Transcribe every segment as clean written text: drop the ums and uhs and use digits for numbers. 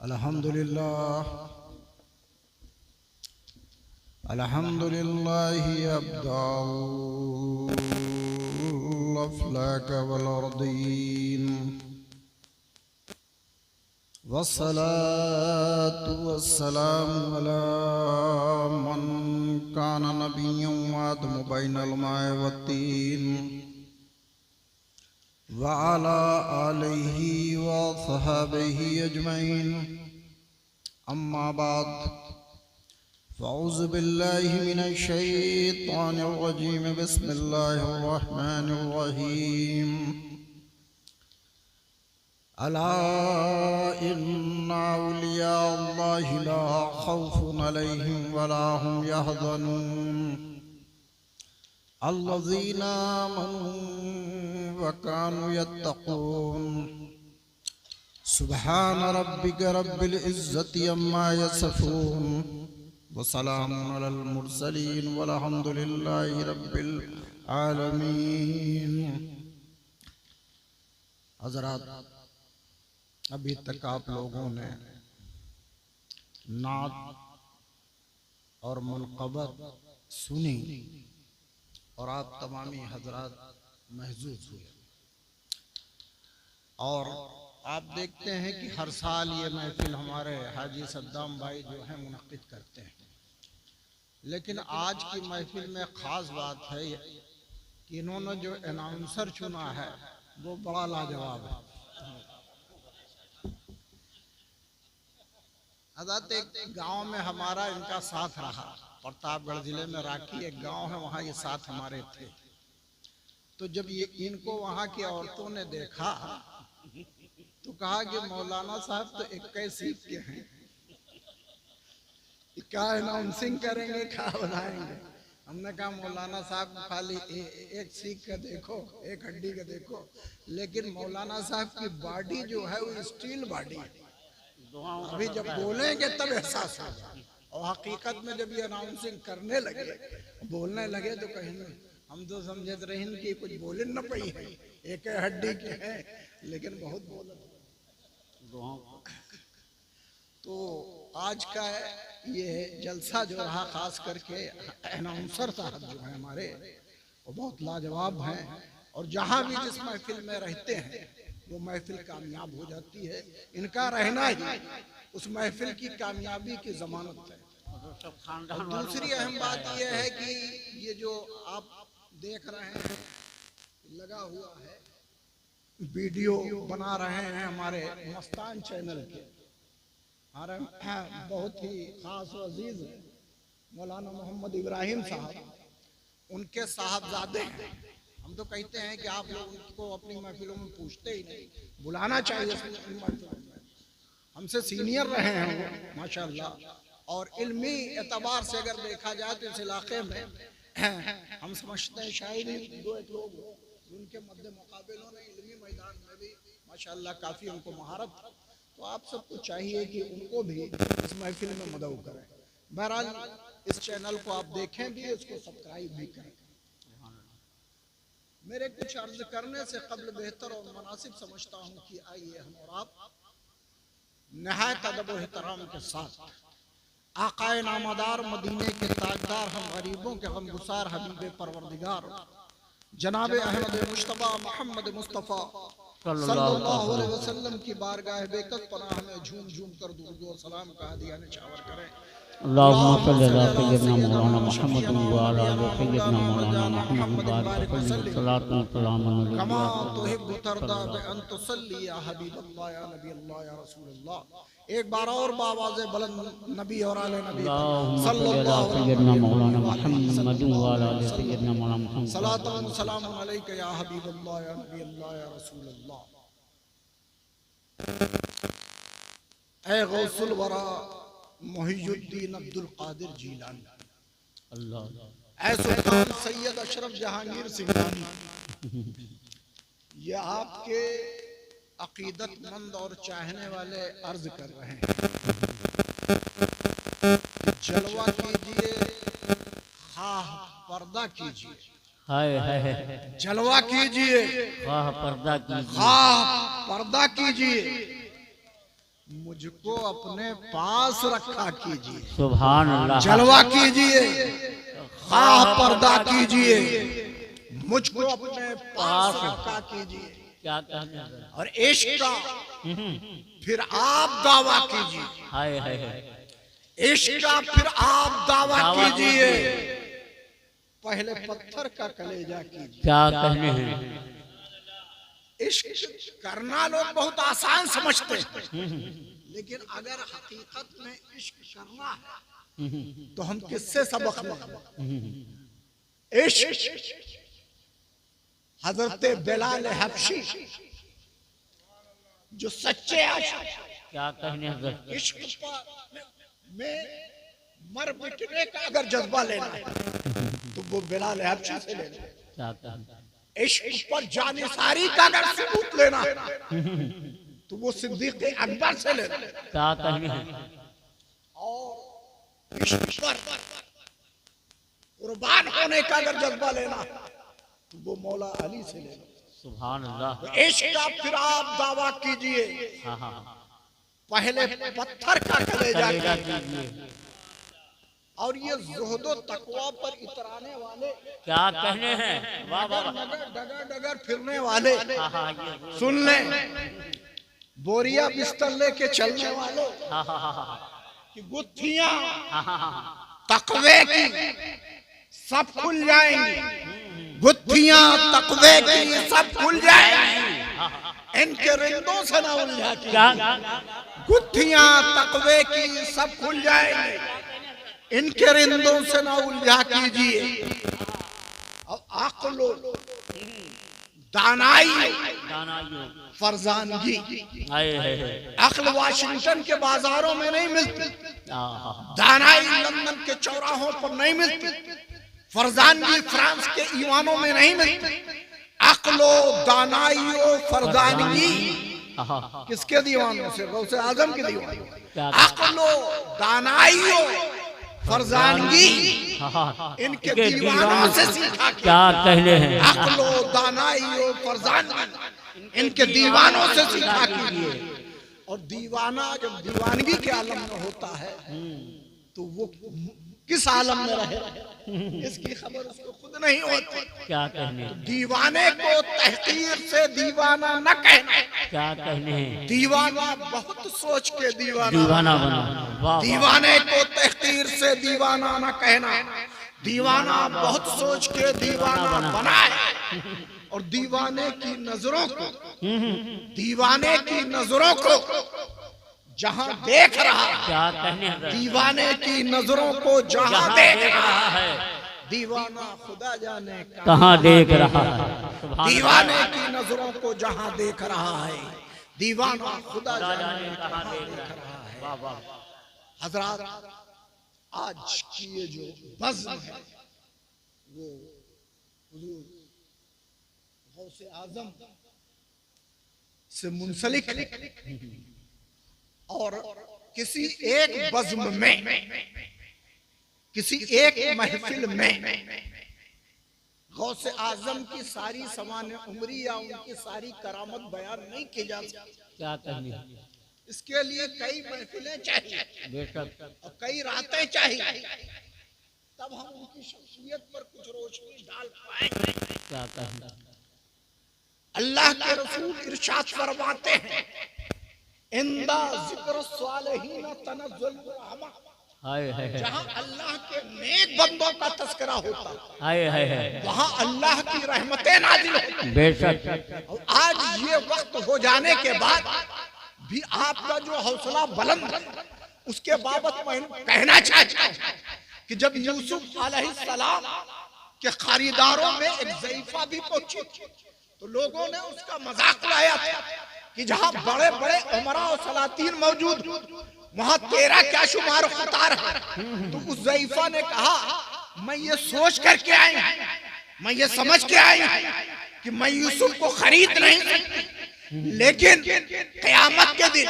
अल्हम्दुलिल्लाह अब्दल अफ़लाक वल अर्दीन वस्सलातु वस्सलामु अला मन काना नबिय्यन व आदमु बैनल मा'i वत्तीन व अला आलिहि व सहाबिहि अजमईन अम्मा बाद फ़अऊज़ु बिल्लाहि मिनश शैतानिर रजीम बिस्मिल्लाहिर रहमानिर रहीम अला इन्ना औलिया अल्लाहि ला खौफुन अलैहिम वला हुम यहज़नून अल्लज़ीना आमनू व कानू यत्तक़ून सुब्हान रब्बिक रब्बिल इज़्ज़ति अम्मा यसिफ़ून व सलामुन अलल मुरसलीन वल्हम्दुलिल्लाहि रब्बिल आलमीन। हज़रात, अभी तक आप लोगों ने नात और मुनक़बत सुनी और आप तमामी हज़रात महज़ूज़ हुए। और आप देखते हैं कि हर साल ये महफिल हमारे हाजी सद्दाम भाई जो हैं मुनक़्क़िद करते हैं, लेकिन आज की महफिल में ख़ास बात है कि इन्होंने जो अनाउंसर चुना है वो बड़ा लाजवाब है। हज़रत एक गांव में हमारा इनका साथ रहा, प्रतापगढ़ जिले में राखी एक गांव है, वहाँ ये साथ हमारे थे। तो जब ये इनको वहाँ की औरतों ने देखा तो कहा कि मौलाना साहब तो 21 सीख के हैं, क्या अनाउंसिंग करेंगे, क्या बनाएंगे। हमने कहा मौलाना साहब खाली एक सीख का देखो, एक हड्डी का देखो, लेकिन मौलाना साहब की बॉडी जो है वो स्टील बॉडी है। अभी जब बोलेंगे तब एहसास होगा। और हकीकत में जब ये अनाउंसिंग करने लगे, बोलने लगे तो कहेंगे हम तो समझते रहे कि कुछ बोले न पाई है, एक हड्डी के हैं लेकिन बहुत बोल। तो आज का ये जलसा जो रहा, खास करके अनाउंसर साहब जो है हमारे, वो बहुत लाजवाब हैं और जहाँ भी जिस महफिल में रहते हैं वो महफिल कामयाब हो जाती है। इनका रहना ही उस महफिल की कामयाबी की जमानत है। और दूसरी अहम बात यह है कि ये जो आप देख रहे हैं लगा हुआ है, वीडियो बना रहे हैं हमारे मस्तान चैनल के, हमारे बहुत ही खास अजीज मौलाना मोहम्मद इब्राहिम साहब, उनके साहबजादे हैं। हम तो कहते हैं कि आप लोग उनको अपनी महफिलों में पूछते ही नहीं, बुलाना चाहिए अपनी महफिलों में। हमसे सीनियर रहे हैं वो माशाअल्लाह, और इल्मी एतबार से अगर देखा जाए तो इस इलाके में हम समझते हैं शायद ही दो एक लोग उनके मध्य मुकाबलों ने इल्मी मैदान में भी माशाअल्लाह काफ़ी उनको महारत। तो आप सबको चाहिए कि उनको भी इस महफिल में मदऊ करें। बहरहाल इस चैनल को आप देखें भी, इसको सब्सक्राइब भी करें। मेरे कुछ अर्ज करने से कबल बेहतर और मुनासिब समझता हूँ कि आइए हम और आप नहायत अदब और एहतराम के साथ आकाए नामदार मदीने के ताजदार, हम गरीबों के गमगुसार हबीब परवरदिगार जनाब अहमद मुश्तबा मोहम्मद मुस्तफ़ा सल्लल्लाहु अलैहि वसल्लम की बारगाह बेकत पनाह में झूम झूम कर दुरूद और सलाम का हदिया निछावर करें। अल्लाहुम्मा सल्ली अला सय्यिदना मौलाना मुहम्मद व अला आलि सय्यिदना मौलाना मुहम्मद बारिक वसल्लम सलातु व सलामुन अलैहि कमा तुहिब्बु तर्दा ब अन तुसल्ली या हबीबल्लाह या नबी अल्लाह या रसूलल्लाह। एक बार और बावाज़े बुलंद नबी और आले नबी सल्लल्लाहु सय्यिदना मौलाना मुहम्मद व अला आलि सय्यिदना मौलाना मुहम्मद सलातु व सलामुन अलैका या हबीबल्लाह या नबी अल्लाह या रसूलल्लाह। ऐ गौसुल वरा मुहियुद्दीन अब्दुल कादिर जीलानी, अल्लाह, ऐ सुल्तान सैयद अशरफ जहांगीर सिंघानी, ये आपके अकीदतमंद और चाहने वाले अर्ज कर रहे हैं, जलवा कीजिए, खाह पर्दा कीजिए। हाय हाय, जलवा कीजिए, खाह पर्दा कीजिए, खाह पर्दा कीजिए। मुझको अपने पास रखा कीजिए, सुभान अल्लाह, जलवा कीजिए, खाह पर्दा कीजिए, मुझको अपने पास रखा कीजिए। क्या कहने हैं? और इश्क का फिर आप दावा कीजिए, हाय हाय हाय, इश्क का फिर आप दावा कीजिए, पहले पत्थर का कलेजा कीजिए। क्या कहने हैं? इश्क करना लोग बहुत आसान समझते हैं, लेकिन अगर हकीकत में इश्क करना है तो हम किससे सबक लें? इश्क हजरत बिलाल हबशी जो सच्चे आशिक, क्या कहने हैं? इश्क में मर मिटने का अगर जज्बा लेना है तो वो बिलाल हबशी से लेना। क्या कहने हैं? इश्क पर जानिसारी का अगर सबूत लेना तो वो सिद्दीक अकबर से लेना। क्या कहने हैं? और इश्क पर कुर्बान होने का अगर जज्बा लेना तो वो मौला अली से लेना। सुभान अल्लाह, तो इश्क का फिर आप दावा कीजिए, हाँ हाँ, पहले पत्थर का कलेजा कलेजा कीजिए। कीजिए। और ये ज़ुहदो तकवा पर इतराने वाले, क्या कहने हैं? वाह वाह वाह, डगर डगर डगर फिरने वाले, हाँ हाँ, ये सुन लें, बोरिया बिस्तर लेके चलने वाले हाँ हाँ हाँ हाँ की गुत्थियां हाँ हाँ हाँ, तकवे की सब खुल जाएंगी, गुत्थियां तकवे की सब खुल जाएंगी, इनके रिंदों से ना उलझा क्या? गुत्थियां तकवे की सब खुल जाएंगी, इनके रिंदों से ना उलझा कीजिए। अब अक्लो दानाई फरजानगी, हाय हाय हाय, अक्ल वाशिंगटन के बाजारों में नहीं मिलती, हाँ हाँ, दानाई लंदन के चौराहों पर नहीं मिलती, फरजानगी फ्रांस के ईवानों में नहीं मिलती। अक्लो दानाई फरजानगी हाँ, किसके दीवानों से? गौसे आजम के दीवानों। क्या? अक्लो दानाई फरजानगी हाँ हाँ, इनके दीवानों से सीखा। क्या कहने हैं? अक्लो दानाई फरजानगी इनके दीवानों से सीखा कीजिए। और दीवाना जब दीवानगी के आलम में होता है तो वो किस आलम में रहे इसकी खबर उसको खुद नहीं होती। क्या कहने हैं? दीवाने को तहकीर से दीवाना न कहना। क्या कहने हैं? दीवाना बहुत सोच के दीवाना, दीवाना बना, वाह, दीवाने को तहकीर से दीवाना न कहना। दीवाना बहुत सोच के दीवाना बना है। और दीवाने की नजरों को, दीवाने की नजरों को जहां देख रहा है, क्या कहने हैं? दीवाने की नजरों को जहां देख रहा है, दीवाना खुदा जाने कहाँ देख रहा है। दीवाने की नजरों को जहां देख रहा है, दीवाना खुदा जाने कहाँ देख रहा है। वाह वाह, हजरात, आज की ये जो बज़्म है वो हुजूर गौसे आजम से मुंसलिक है। और किसी एक बज़्म में, किसी एक महफिल में गौसे आजम की सारी समान उम्री या उनकी सारी करामत बयान नहीं की जा सकती। क्या कहने हैं? इसके लिए कई महफिलें चाहिए बेशक, और कई रातें चाहिए, तब हम उनकी शख्सियत पर कुछ रोशनी डाल पाएंगे। क्या कहने हैं? अल्लाह के रसूल इरशाद फरमाते हैं, इंदा जिक्र सालिहीन तनज़्ज़ुल रहमा, हाय हाय हाय, जहाँ अल्लाह के नेक बंदों का तस्करा होता है हाय हाय हाय, वहाँ अल्लाह की रहमतें नाजिल होती हैं। बेशक, और आज ये वक्त हो जाने के बाद भी आपका जो हौसला बुलंद है, उसके बाबत मैं कहना चाहता हूँ कि जब यूसुफ अलैहिस्सलाम के खरीदारों में एक ज़ईफ़ा भी पहुंची तो लोगों ने उसका मजाक उड़ाया था कि जहाँ बड़े बड़े उमरा और सलातीन मौजूद वहाँ तेरा क्या शुमार खुतार है। तो उस ज़ईफ़ा ने कहा, मैं ये सोच करके आई हूँ, मैं ये समझ के आई हूँ कि मैं यूसुफ को खरीद नहीं सकती, लेकिन क़यामत के दिन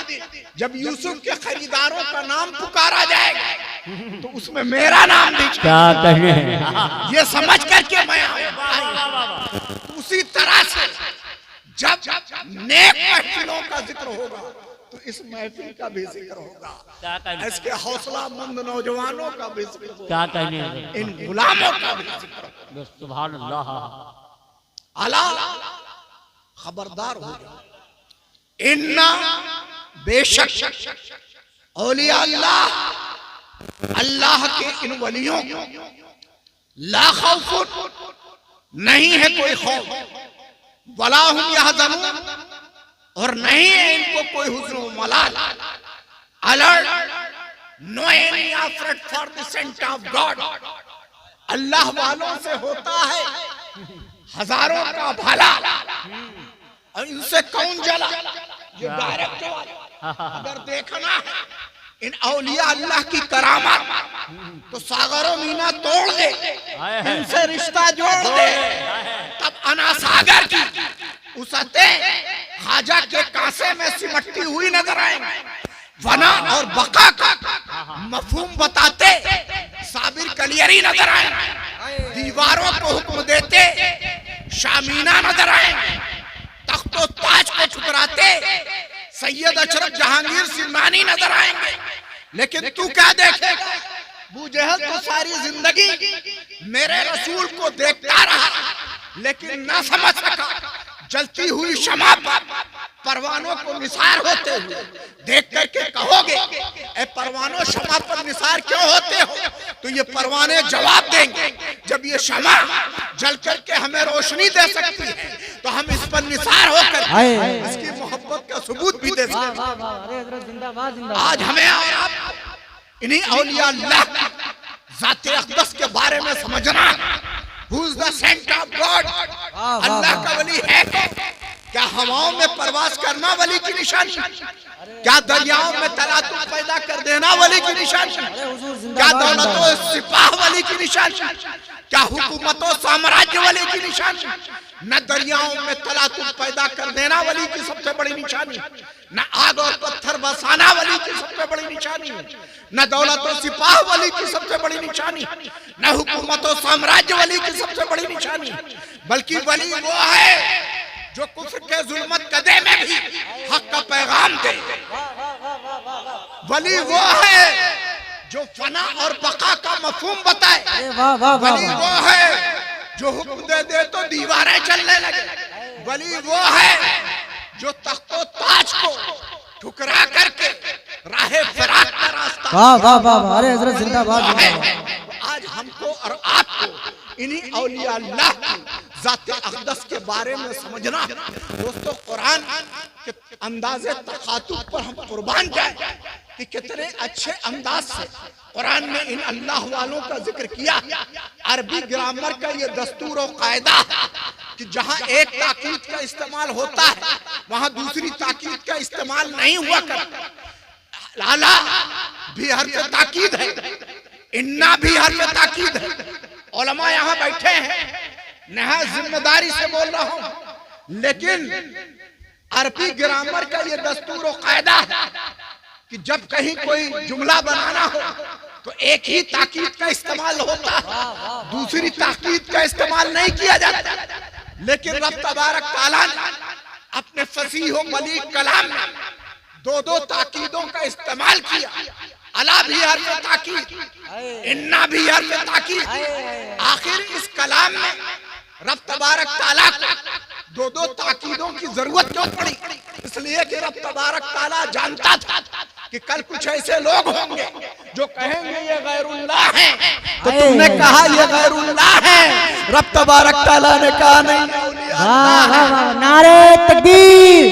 जब यूसुफ के खरीदारों का नाम पुकारा जाएगा तो उसमें मेरा नाम भी, क्या कहने हैं? ये समझ करके मैं आई। उसी तरह से जब नेक महफिलों का जिक्र होगा तो इस महफिल का भी जिक्र होगा, क्या कहने इसके हौसला मंद नौजवानों का भी जिक्र होगा, क्या कहने हजरत? इन गुलामों का भी जिक्र होगा। बस सुभान अल्लाह। अला खबरदार हो जाओ, इन्ना बेशक औलिया अल्लाह, अल्लाह के इन वलियों ला खौफ, नहीं है कोई खौफ, वला हुम यहज़नून, और नहीं है इनको कोई हुज़्न व मलाल, alert, no any effort for the saint of God. Allah वालों से होता है हजारों का भला, और इनसे कौन जला? ये डायरेक्ट वाला। अगर देखना है इन औलिया अल्लाह की करामत तो सागरो मीना तोड़ दे, इनसे रिश्ता जोड़ दे, तब अना सागर की उसते खाजा के कांसे में सिमटती हुई नजर आएंगे। फना और बका का मफहूम बताते साबिर कलियरी नजर आएंगे, दीवारों को हुक्म देते शामीना नजर आएंगे, तख्तो ताज को ठुकराते सैयद अशरफ जहांगीर सिलमानी नजर आएंगे। लेकिन तू क्या देखेगा? अबू जहल तो सारी जिंदगी मेरे रसूल को देखता रहा, लेकिन ना समझ सका। जलती हुई शमा पर परवानों को निसार होते हुए देख करके कहोगे, ए परवानों शमा पर निसार क्यों होते हो? तो ये परवाने जवाब देंगे, जब ये शमा जल करके हमें रोशनी दे सकती है तो हम इस पर निसार होकर इसकी मोहब्बत का सबूत भी दे सकते हैं। आज हमें और आप इन्हीं औलिया अल्लाह की ज़ाते अक़दस के बारे में समझना। Who is the saint of God? अल्लाह का वली है क्या? हवाओं में परवास करना वली की निशानी? क्या दरियाओं में तलातुम पैदा कर देना वली की निशानी? क्या दौलतों सिपाह वली की निशानी? क्या हुकूमतों साम्राज्य वली की निशानी? न दरियाओं में तलातुम पैदा कर देना वली की सबसे बड़ी निशानी, न आग और पत्थर बरसाना वली की सबसे बड़ी निशानी, न दौलत और सिपाह वली की सबसे बड़ी निशानी, न हुकूमत और साम्राज्य वली की सबसे बड़ी निशानी, बल्कि वली वो है जो कुफ्र के जुल्मत कदे में भी हक का पैगाम दे। वली वो है जो फना और बका का मफहूम बताए। वली वो है जो हुक्म दे तो दीवारें चलने लगे। वली वो है जो तख्तो ताज को ठुकरा करके राहे फिराक का रास्ता। वाह वाह वाह, अरे हजरत जिंदाबाद जिंदाबाद। आज हमको और आपको इन्हीं औलिया अल्लाह की ज़ाते अक़दस के बारे में समझना। दोस्तों, कुरान के अंदाज़े तखातुब पर हम कुर्बान जाए कि कितने अच्छे अंदाज से कुरान ने इन अल्लाह वालों का जिक्र किया। अरबी ग्रामर का ये दस्तूर और कायदा कि जहाँ एक ताकीद का इस्तेमाल होता है वहाँ दूसरी ताकीद का इस्तेमाल नहीं हुआ करता। लाला भी हर्फ ताकीद है, इन्ना भी हर्फ ताकीद है। उलमा यहाँ बैठे हैं, नहायत जिम्मेदारी से बोल रहा हूँ, लेकिन अरबी ग्रामर का ये दस्तूर और कायदा है कि जब कहीं कोई जुमला बनाना हो तो एक ही ताकीद का इस्तेमाल होता है, दूसरी ताकीद का इस्तेमाल नहीं किया जाता। लेकिन रब तबारक तआला ने अपने फसीह व मलीक कलाम में दो दो ताकीदों का इस्तेमाल किया। अला भी हर्फ ताकीद, इन्ना भी हर्फ ताकीद। आखिर इस कलाम में रब तबारक तआला को दो दो ताकीदों की जरूरत क्यों पड़ी? इसलिए कि रब तबारक तआला जानता था कि कल कुछ ऐसे लोग होंगे जो कहेंगे ये गैरुल्लाह है, तो तुमने कहा ये गैरुल्लाह है, रब तबारक तआला ने कहा नहीं। नारे तकबीर,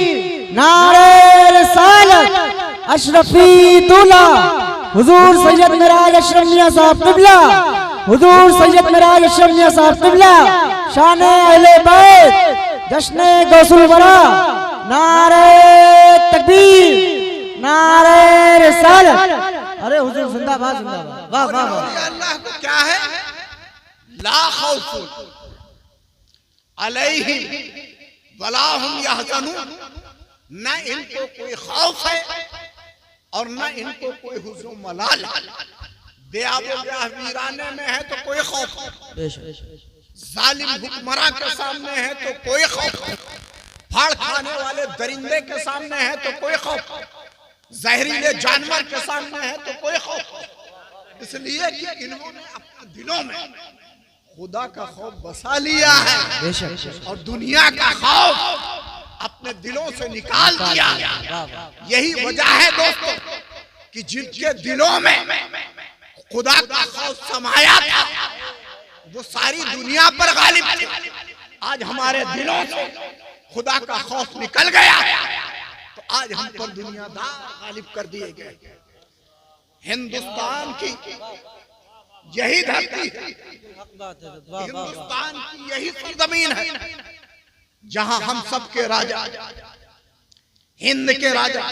नारे रिसालत, अशरफी दूल्हा हुजूर सैयद मिराज अशरफ मियां साहब क़िबला, हुजूर सैयद मिराज अशरफ मियां साहब क़िबला, शान अहले बैत, जश्न गौसुल वरा। नारे तकबीर, नारे रिसालत, अरे हुजूर जिंदाबाद जिंदाबाद। वाह वाह वाह। अल्लाह को क्या है? ला खौफ अलैहिम वला हुम यहज़नून। न इनको कोई खौफ है और न इनको कोई हुज़्न मलाल। वीराने में है तो कोई खौफ, जालिम हुक्मरां के सामने है तो कोई खौफ, फाड़ खाने वाले दरिंदे के सामने है तो कोई खौफ। जहरीले जानवर के सामने है तो कोई खौफ, इसलिए कि इन्होंने अपने दिलों में खुदा का खौफ बसा लिया है और दुनिया का खौफ अपने दिलों से निकाल दिया। यही वजह है दोस्तों कि जिनके दिलों में खुदा का खौफ समाया था वो सारी दुनिया पर गालिब थे। आज हमारे दिलों से खुदा का खौफ निकल गया तो आज हम पर दुनियादार गालिब कर दिए गए। हिंदुस्तान की यही धरती है, हिंदुस्तान की यही सरजमीन है जहां हम सबके राजा, हिंद के राजा,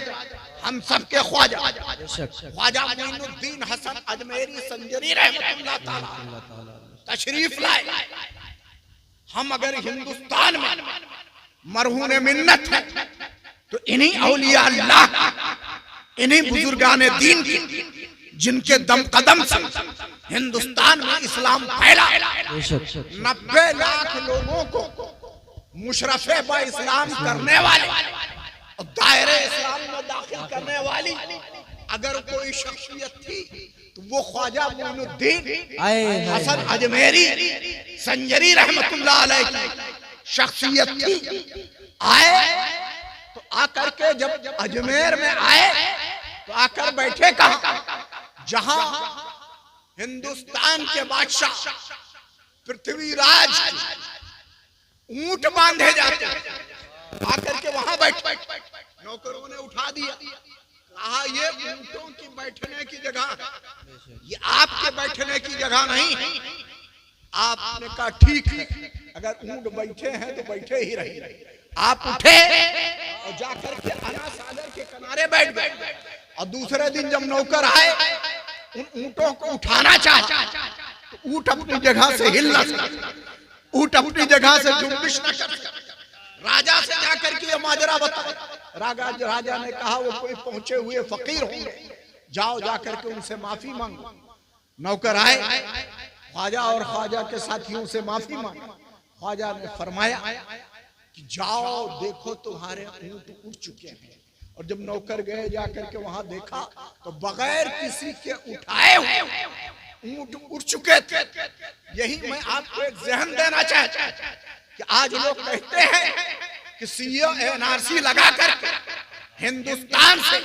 हम सबके ख्वाजा ख्वाजा मोइनुद्दीन हसन अजमेरी संजरी रहमतुल्लाह ताला तशरीफ लाए। हम अगर हिंदुस्तान में मरहून मिन्नत है तो इन्हीं औलिया अल्लाह, इन्हीं बुजुर्गाने दीन की जिनके दम कदम से हिंदुस्तान में इस्लाम फैला, 90 लाख लोगों को मुशर्रफे बा इस्लाम करने वाले और दायरे इस्लाम में दाखिल करने वाली अगर कोई शख्सियत थी तो वो ख्वाजा मोइनुद्दीन हसन अजमेरी संजरी रहमतुल्लाह अलैह की शख्सियत थी। आए तो आकर के जब अजमेर में आए तो आकर बैठे कहाँ, जहां हिंदुस्तान के बादशाह पृथ्वीराज ऊंट बांधे जाते, आकर के वहां बैठे। नौकरों ने उठा दिया, कहा ये ऊंटों की बैठने की जगह, ये आपके बैठने की जगह नहीं। आपने कहा ठीक है, अगर ऊंट बैठे हैं तो बैठे ही रहे। आप उठे और जाकर के अना सागर के किनारे बैठ गए और दूसरे दिन जब नौकर आए उन ऊंटों को उठाना चाहा तो ऊंट अपनी जगह से हिल न सके, ऊंट अपनी जगह से जुम्बिश न कर सके। राजा से जाकर के ये माजरा बताओ। राजा ने कहा वो कोई पहुंचे हुए फकीर होंगे, जाओ जाकर के उनसे माफी मांगो। नौकर आए, ख्वाजा और ख्वाजा के साथियों से माफी मांगी। ख्वाजा ने फरमाया कि जाओ देखो तुम्हारे ऊंट उठ चुके हैं। और जब नौकर गए जाकर के वहां देखा तो बगैर किसी के उठाए हुए ऊंट उठ चुके थे। यही मैं आपको एक जहन देना चाहता हूं कि आज लोग कहते हैं कि सीओ एनआरसी लगाकर हिंदुस्तान से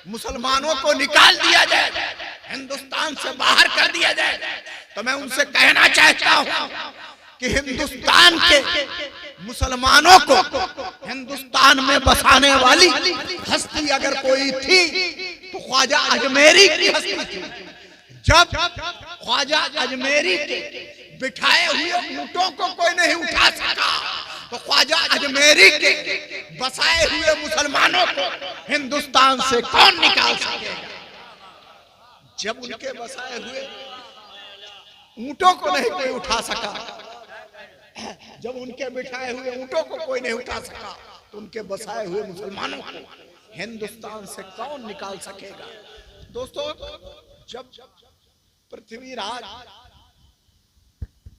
मुसलमानों को निकाल दिया जाए, हिंदुस्तान से बाहर कर दिया जाए। तो मैं उनसे कहना चाहता हूं कि हिंदुस्तान के मुसलमानों को हिंदुस्तान में बसाने वाली हस्ती अगर कोई थी तो ख्वाजा अजमेरी की हस्ती थी। जब ख्वाजा अजमेरी के बिठाए हुए ऊंटों को कोई नहीं उठा सका तो ख्वाजा अजमेरी के बसाए हुए मुसलमानों को हिंदुस्तान से कौन निकाल सकेगा। जब उनके बसाए हुए ऊंटों को नहीं कोई उठा सका, जब उनके बिठाए हुए ऊंटों को कोई नहीं उठा सका तो उनके बसाए हुए मुसलमानों को हिंदुस्तान से कौन निकाल सकेगा। दोस्तों, जब पृथ्वीराज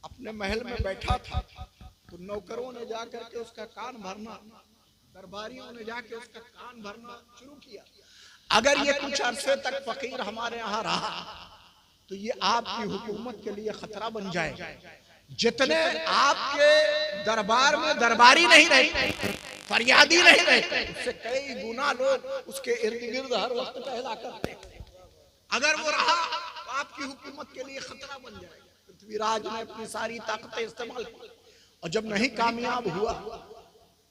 अपने महल में बैठा था तो नौकरों ने जाकर के उसका कान भरना, दरबारियों ने जाकर उसका कान भरना शुरू किया। अगर ये कुछ अरसे तक फकीर हमारे यहाँ रहा तो ये आपकी हुकूमत के लिए खतरा बन जाएगा। जितने आपके दरबार में दरबारी नहीं रहते, फरियादी नहीं रहते, उससे कई गुना लोग उसके इर्द गिर्द हर वक्त टहला करते। अगर वो रहा तो आपकी हुकूमत के लिए खतरा बन जाएगा। पृथ्वीराज ने अपनी सारी ताकतें इस्तेमाल की और जब नहीं कामयाब हुआ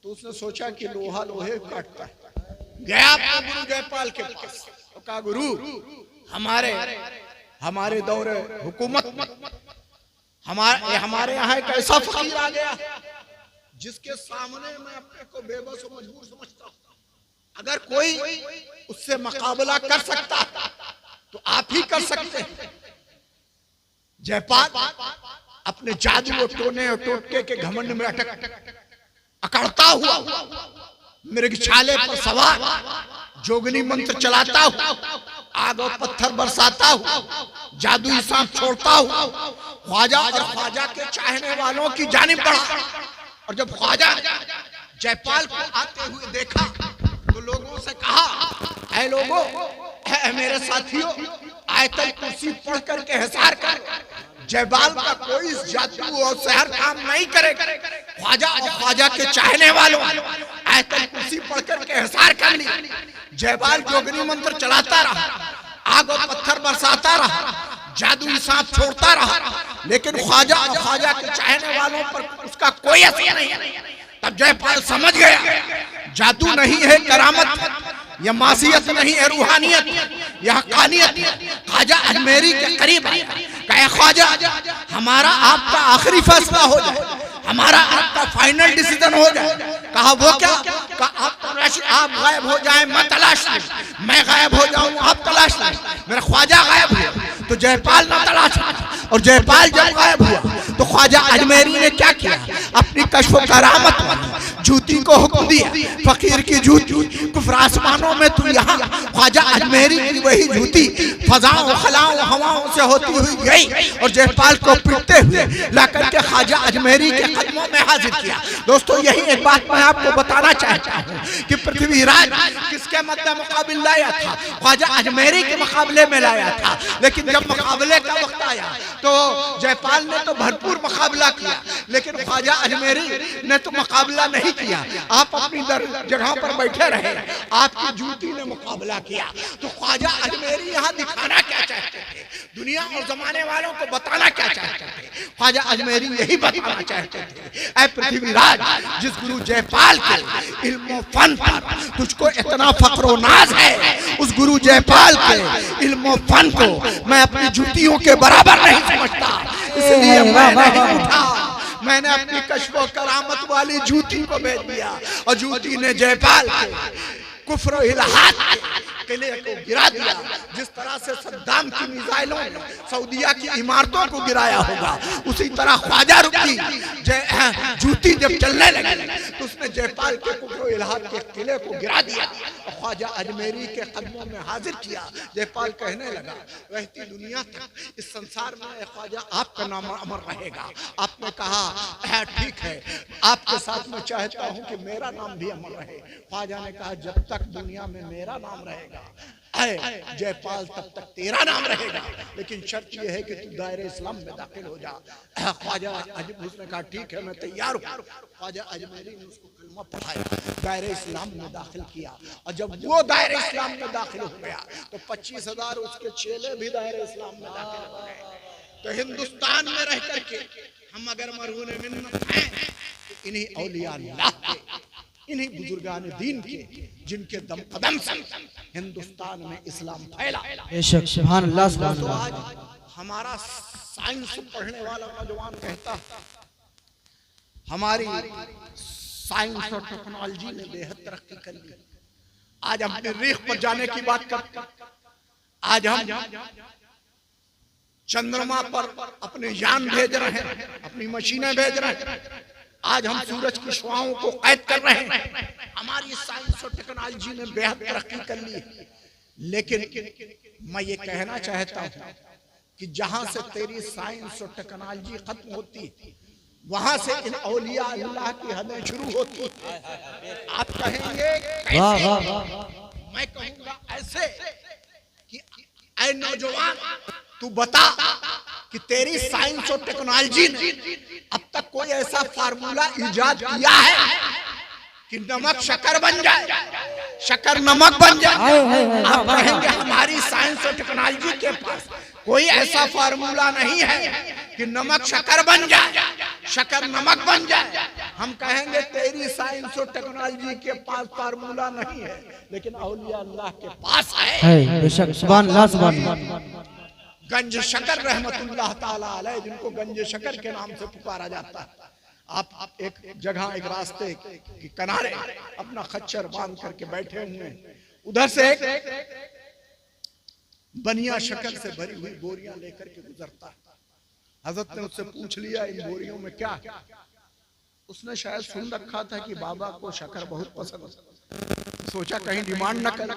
तो उसने सोचा कि लोहा लोहे काटता है। गया अपने गुरु जयपाल के पास तो कहा, गुरु हमारे दौरे हुकूमत हमारे यहाँ एक ऐसा फकीर आ गया जिसके सामने मैं अपने को बेबस और मजबूर समझता हूँ। अगर कोई उससे मुकाबला कर सकता तो आप ही कर सकते हैं। जयपाल अपने जादू और टोने और टोटके के घमंड में अकड़ता हुआ मृगछाले पर सवार जोगनी मंत्र चलाता हुआ, आग और पत्थर बरसाता हुआ, जादुई सांप छोड़ता हुआ ख्वाजा और ख्वाजा के चाहने वालों की जानिब बढ़ा। और जब ख्वाजा जयपाल को आते हुए देखा तो लोगों से कहा, ऐ लोगों, ऐ मेरे साथियों, आयतल कुर्सी पढ़ करके हिसार कर जयबाल का कोई जादू और शहर काम नहीं करेगा। ख्वाजा और ख्वाजा के चाहने वालों आयतल कुर्सी पढ़ करके हिसार कर लिया। जयबाल जोगनी मंत्र चलाता रहा, आग और पत्थर बरसाता रहा, जादू सांप छोड़ता रहा, लेकिन ख्वाजा और ख्वाजा के चाहने वालों पर उसका कोई असर नहीं। तब जयपाल समझ गया जादू नहीं है करामत, यह मासियत नहीं है रूहानियत, यह हक्कानियत। ख्वाजा अजमेरी के करीब आया, कहे ख्वाजा हमारा आपका आखिरी फैसला हो जाए, हमारा आपका फाइनल डिसीजन हो जाए। कहा वो क्या? कहा आप गायब हो जाए, मैं तलाश लूं, मैं गायब हो जाऊं, आप तलाश लें। मेरा ख्वाजा गायब हुआ तो जयपाल ना तलाश, और जयपाल जब गायब हुआ तो ख्वाजा अजमेरी ने क्या किया? अपनी कश्फ करामत जूती को हुक्म दिया, फकीर की जूती कुफर आसमानों में तू यहाँ। ख्वाजा अजमेरी की वही जूती फजाओं खलाओं हवाओं से होती हुई गई और जयपाल को पीटते हुए लाकर के ख्वाजा अजमेरी के कदमों में हाजिर किया। दोस्तों, यही एक बात मैं आपको बताना चाहता हूँ कि पृथ्वीराज किसके मद्दे मुकाबिल लाया था? ख्वाजा अजमेरी के मुकाबले में लाया था। लेकिन जब मुकाबले का वक्त आया तो जयपाल ने तो भरपूर मुकाबला किया, लेकिन ख्वाजा अजमेरी ने तो मुकाबला नहीं किया। आप अपनी जगह पर बैठे रहे, आपकी जूती ने मुकाबला किया। तो ख्वाजा अजमेरी यहाँ दिखाना क्या चाहते थे? दुनिया और जमाने वालों को बताना क्या चाहते थे? ख्वाजा अजमेरी यही बताना चाहते थे, ऐ पृथ्वीराज, जिस गुरु जयपाल के इल्म फन पर तुझको इतना फख्र नाज है, उस गुरु जयपाल के इल्म फन को मैं अपनी जूतियों के बराबर नहीं समझता। इसलिए मैं नहीं उठा, मैंने अपनी कश्फ करामत वाली जूती को भेज दिया और जूती ने जयपाल के कुफ्र इलाहात किले को गिरा दिया। जिस तरह से सद्दाम की मिसाइलों ने सऊदिया की इमारतों को गिराया होगा, उसी तरह ख्वाजा रुकी जूती जब चलने लगी तो उसने जयपाल के कुफ्र इलाहात के किले को गिरा दिया और ख्वाजा अजमेरी के कदमों में हाजिर किया। जयपाल कहने लगा, रहती दुनिया तक इस संसार में ख्वाजा आपका नाम अमर रहेगा। आपने कहा ठीक है, आपके साथ मैं चाहता हूं कि मेरा नाम भी अमर रहे। ख्वाजा ने कहा, जब तक दुनिया में मेरा नाम रहेगा ऐ जयपाल, तब तक तेरा नाम रहेगा, लेकिन शर्त यह है कि तू दायरे इस्लाम में दाखिल हो जा। ख्वाजा अजमेरी ने कहा, ठीक है, मैं तैयार हूँ। ख्वाजा अजमेरी ने उसको कलमा पढ़ाया, दायरे इस्लाम में दाखिल किया, और जब वो दायरे इस्लाम में दाखिल हो गया तो 25,000 उसके चेले भी दायरे इस्लाम में दाखिल हो गए। तो हिंदुस्तान में रह करके हम अगर मरहून मिन्नत हैं तो इन्हीं औलिया अल्लाह के, इन्हीं बुजुर्गान दीन के, जिनके दम कदम से हिंदुस्तान में इस्लाम फैला। बेशक, सुभान अल्लाह, सुभान अल्लाह। आज हमारा साइंस पढ़ने वाला नौजवान कहता, हमारी साइंस और टेक्नोलॉजी ने बेहद तरक्की कर ली। आज हम मरीख पर जाने की बात करते, आज हम चंद्रमा पर अपने यान भेज रहे हैं, अपनी मशीनें भेज रहे हैं, आज हम सूरज की शुआओं को कैद कर रहे हैं। हमारी साइंस और टेक्नोलॉजी ने बेहद तरक्की कर ली। लेकिन मैं ये कहना चाहता हूँ कि जहां से तेरी साइंस और टेक्नोलॉजी खत्म होती, वहां से इन औलिया अल्लाह की हदें शुरू होती। आप कहेंगे कैसे? मैं कहूंगा ऐसे कि ऐ नौजवान, तू बता कि तेरी साइंस और टेक्नोलॉजी ने अब तक कोई ऐसा फार्मूला इजाद किया है कि नमक शक्कर बन जाए, शक्कर नमक बन जाए? आप कहेंगे हमारी साइंस और टेक्नोलॉजी के पास कोई ऐसा फार्मूला नहीं है कि नमक शक्कर बन जाए, शक्कर नमक बन जाए। हम कहेंगे तेरी साइंस और टेक्नोलॉजी के पास फार्मूला नहीं है, लेकिन औलिया अल्लाह के पास है। बेशक, सुभान अल्लाह, सुभान अल्लाह। गंज शकर रहमतुल्लाह ताला अलैह, जिनको गंज शकर के नाम से पुकारा जाता है। आप एक जगह, एक रास्ते के किनारे अपना खच्चर बांध करके बैठे हुए, उधर से एक बनिया शक्कर से भरी हुई बोरियां लेकर के गुजरता है। हजरत ने उससे पूछ लिया, इन बोरियों में क्या है? उसने शायद सुन रखा था कि बाबा को शक्कर बहुत पसंद है, सोचा कहीं डिमांड न करे,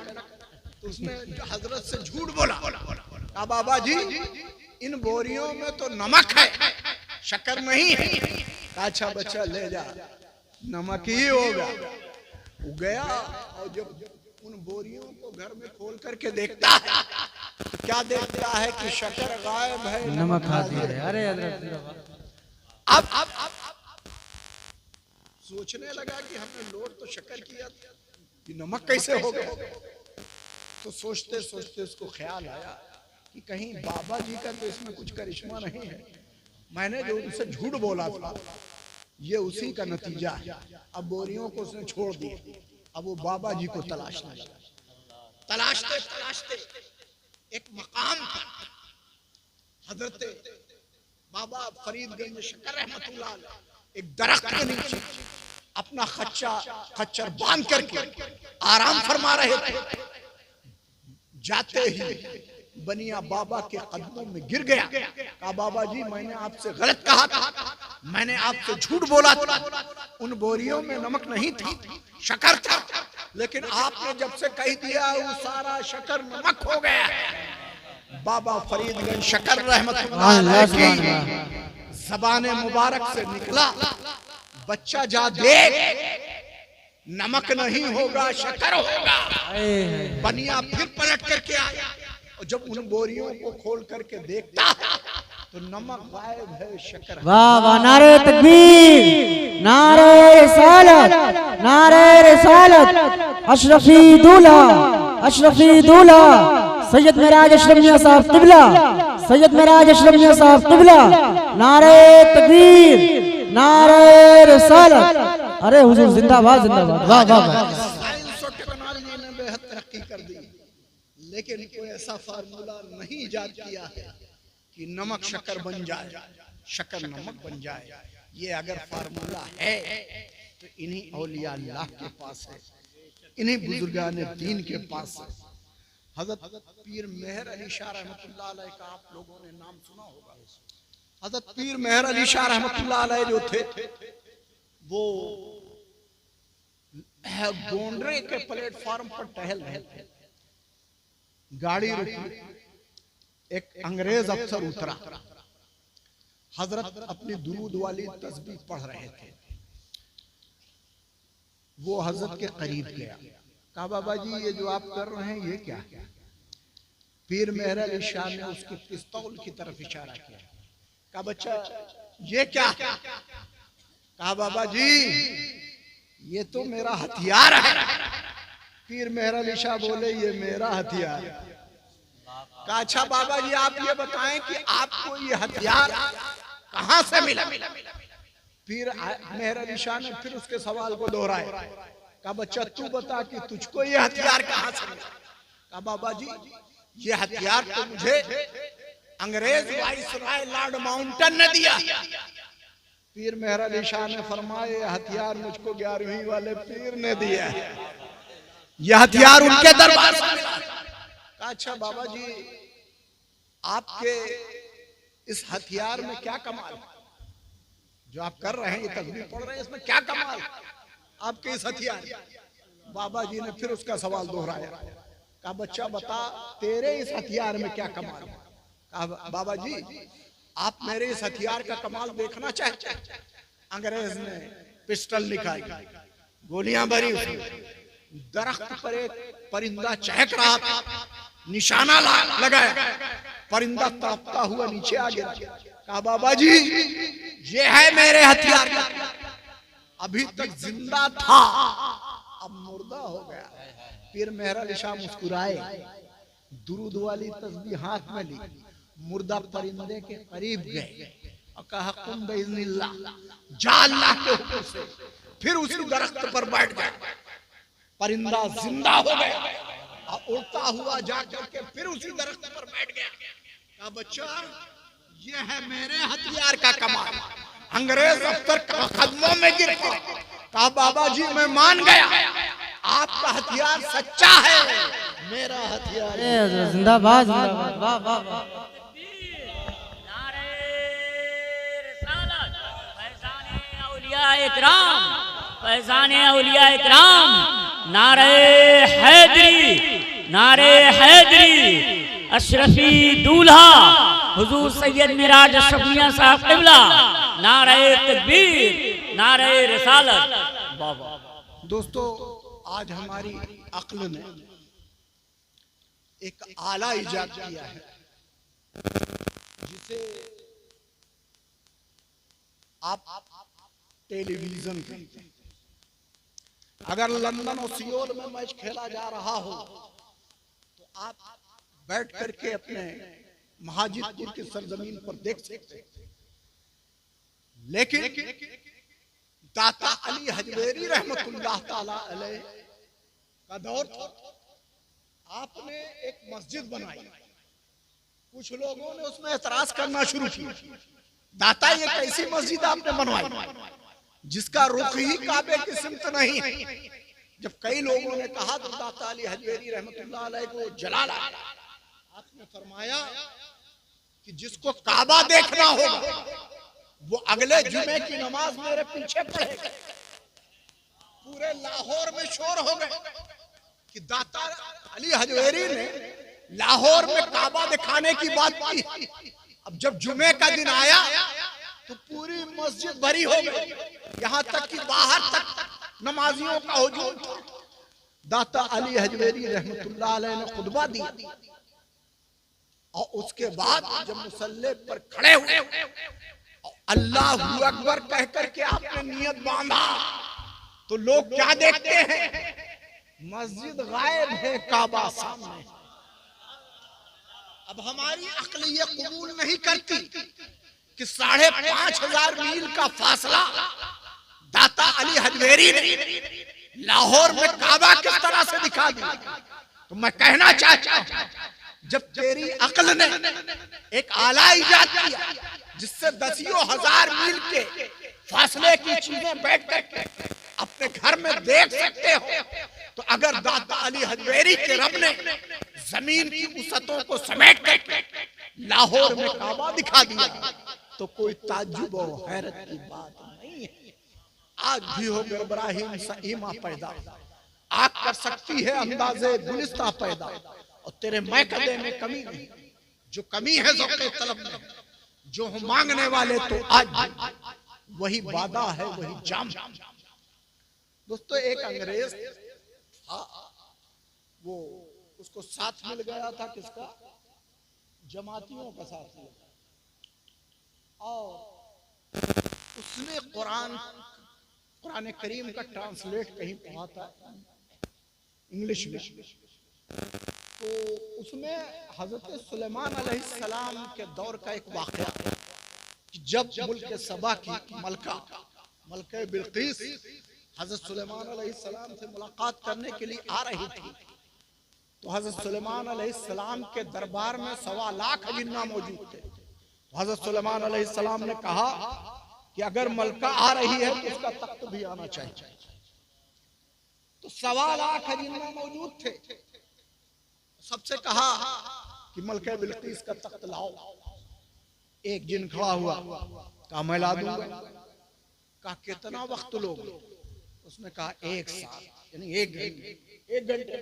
तो उसने हजरत से झूठ बोला, कहा बाबा जी इन बोरियों में तो नमक है, शक्कर नहीं है। अच्छा बच्चा ले जा, नमक ही होगा। वो गया और जब उन बोरियों को घर में खोल करके देखता है तो क्या देखता है कि शक्कर गायब है, नमक हाजिर है। अरे हजरत अब सोचने लगा कि हमने लोड तो शक्कर किया था, कि नमक कैसे हो गया। तो सोचते सोचते उसको ख्याल आया कि कहीं बाबा जी का तो इसमें कुछ करिश्मा नहीं है, मैंने जो उनसे झूठ बोला था ये उसी का नतीजा है। अब बोरियों को उसने छोड़ दिया, अब वो बाबा जी को तलाशने लगा। तलाशते तलाशते एक मकाम था, हजरत बाबा फरीदगंज शक्कर रहमतुल्लाह अलैह एक दरख्त के नीचे अपना खच्चर बांध करके आराम फरमा रहे थे। जाते ही बनिया बाबा के कदमों में गिर गया। कहा बाबा जी मैंने आपसे गलत कहा था, मैंने आपसे झूठ बोला था, उन बोरियों में नमक नहीं था, शक्कर था, लेकिन आपने जब से कह दिया वो सारा शक्कर नमक हो गया है। बाबा फरीदगंज शक्कर रहमतुल्लाह अलैह की ज़बान मुबारक से निकला, बच्चा जा देख नमक नहीं होगा शक्कर होगा। बनिया फिर पलट करके आया और जब उन बोरियों को खोल करके देखता तो नमक गायब है, शक्कर। वाह वाह, नारे तकबीर, नारे रिसालत, नारे रिसालत। अशरफी दूल्हा, अशरफी दूल्हा सैयद मेराज अशरफ मियां साहब किबला, सैयद मेराज अशरफ मियां साहब किबला। नारे तकबीर, नारे रिसालत। अरे हुजूर जिंदाबाद जिंदाबाद। वाह वाह वाह। साइंस और टेक्नोलॉजी ने बेहद तरक्की कर दी, लेकिन कोई ऐसा फार्मूला नहीं इजाद किया है कि नमक शक्कर बन जाए, शक्कर नमक बन जाए। ये अगर फार्मूला है तो इन्हीं औलिया अल्लाह के पास है, इन्हीं बुजुर्गान दीन के पास है। हजरत पीर मेहर अली शाह रहमतुल्लाह अलैह का आप लोगों ने नाम सुना होगा। हजरत पीर मेहर अली शाह रहमतुल्लाह अलैह जो थे वो गोंडरे के प्लेटफॉर्म पर टहल रहे थे, गाड़ी रुकी, एक अंग्रेज अफसर उतरा, हजरत अपनी दुरूद वाली तस्बीह पढ़ रहे थे। वो हजरत के करीब गया, कहा बाबा जी ये जो आप कर रहे हैं ये क्या है। पीर मेहर अली शाह ने उसकी पिस्तौल की तरफ इशारा किया, कहा बच्चा ये क्या है। कहा बाबा जी ये तो मेरा हथियार है। पीर मेहर अली शाह बोले ये मेरा हथियार है। कहा अच्छा बाबा जी आप ये बताएं कि आपको ये हथियार कहां से मिला। पीर मेहर अली शाह ने फिर उसके सवाल को दोहराया, कहा बच्चा तू बता कि तुझको ये हथियार कहां से मिला। कहा बाबा जी ये हथियार तो मुझे अंग्रेज वाइसराय लॉर्ड माउंटन ने दिया। पीर मेहर अली शाह ने फरमाया हथियार मुझको 11वीं वाले पीर ने दिया है, यह हथियार उनके दरबार से मिला। अच्छा बाबा जी आपके इस हथियार में क्या कमाल, जो आप कर रहे हैं ये तस्बीह पढ़ रहे हैं इसमें क्या कमाल आपके इस हथियार। बाबा जी ने फिर उसका सवाल दोहराया, कहा बच्चा बता तेरे इस हथियार में क्या कमाल। कहा बाबा जी आप मेरे इस हथियार का कमाल देखना चाहते हैं। अंग्रेज ने पिस्टल निकाली, गोलियां भरी, दरख्त पर एक परिंदा चहक रहा था, निशाना लगाया, परिंदा तड़पता हुआ नीचे आ गया। कहा बाबा जी ये है मेरे हथियार का, अभी तक जिंदा था अब मुर्दा हो गया। पीर मेहर अली शाह मुस्कुराए, दुरूद वाली तस्बीह हाथ में ली, मुर्दा परिंदे के करीब गए और कहा कुम बिइज़्निल्लाह, जा अल्लाह के हुक्म से। फिर उसी दरख्त पर बैठ गए, परिंदा जिंदा हो गया और उड़ता हुआ जाकर के फिर उसी दरख्त पर बैठ गया। कहा बच्चा ये है मेरे हथियार का कमाल। अंग्रेज अफसर कदमों में गिर पड़ा, कहा बाबा जी मैं मान गया आपका हथियार सच्चा है, मेरा हथियार है। जिंदाबाद जिंदाबाद। वाह वाह वाह। फैज़ाने औलिया इकराम, नारे हैदरी, नारे हैदरी। अशरफी दूल्हा हुजूर सैयद मेराज अशरफ मियां साहब क़िबला, नारे तकबीर, नारे रिसालत। दोस्तों आज हमारी अक्ल ने एक आला इजाद किया है जिसे आप टेलीविजन कहते हैं। अगर लंदन और सियोल में मैच खेला जा रहा हो तो आप बैठ करके अपने महाजितपुर की सरजमीन पर देख सकते हैं। लेकिन दाता अली हजवेरी रहमतुल्लाह ताला अलैह का दौर था, आपने एक मस्जिद बनाई। कुछ लोगों ने उसमें एतराज करना शुरू किया, दाता ये कैसी मस्जिद आपने बनवाई जिसका रुख ही काबे की सिमत नहीं है। जब कई लोगों ने कहा तो दाता अली हजवेरी रहमतुल्लाह अलैह को जलाला, आपने फरमाया कि जिसको काबा देखना होगा वो अगले जुमे की नमाज मेरे पीछे पढ़ेगा। पूरे लाहौर में शोर हो गए कि दाता अली हजवेरी ने लाहौर में काबा दिखाने की बात की। अब जब जुमे का दिन आया तो पूरी मस्जिद भरी हो गई, यहाँ तक कि बाहर तक नमाजियों का हुजूम था। दाता अली हजवेरी रहमतुल्लाह अलैह ने खुतबा दिया और उसके बाद जब मुसल्ले पर खड़े हुए अल्लाहू अकबर कह करके आपने नियत बांधा तो लोग क्या देखते हैं? मस्जिद गायब है, काबा सामने। अब हमारी अक्ल ये कबूल नहीं करती कि 5,500 मील का फासला दाता अली हजवेरी ने लाहौर में काबा किस तरह से दिखा दिया। तो मैं कहना चाहता हूं जब तेरी अक्ल ने एक आला इजाद किया जिससे 10,000 मील के फासले की चीजें बैठ कर अपने घर में देख सकते हो, तो अगर दाता अली हजवेरी के रब ने जमीन की वसअतों को समेट कर लाहौर में काबा दिखा दिया तो कोई ताज्जुब और हैरत की बात नहीं है। आज भी हो इब्राहिम सईमा पैदा, आग कर सकती है अंदाजे गुलिस्ता पैदा, और तेरे मैकदे में कमी नहीं। जो कमी है ज़ौक़े तलब में, जो हम मांगने वाले तो आज वही वादा है, वही जाम। दोस्तों एक अंग्रेज था, वो उसको साथ मिल गया था, किसका? जमातियों का साथ मिल गया, और उसने कुरान करीम का ट्रांसलेट कहीं पढ़ा था इंग्लिश में। तो उसमें हजरत सुलेमान अलैहिस्सलाम के दौर का एक वाक़या कि जब मुल्क सबा की मलका बिल्कीस हजरत सुलेमान अलैहिस्सलाम से मुलाकात करने के लिए आ रही थी, तो हजरत सुलेमान अलैहिस्सलाम के दरबार में 1.25 लाख जिन्ना मौजूद थे। तो हजरत सुलेमान अलैहिस्सलाम ने कहा कि अगर मलका आ रही है तो उसका तख्त भी आना चाहिए। तो 1.25 लाख जिन्ना मौजूद थे। सबसे कहा कि मलका बिल्कीस का तख्त लाओ। एक जिन खड़ा हुआ, कहा मैं ला दूंगा। कहा कितना वक्त लोगे? उसने कहा 1 साल, यानी 1 घंटे।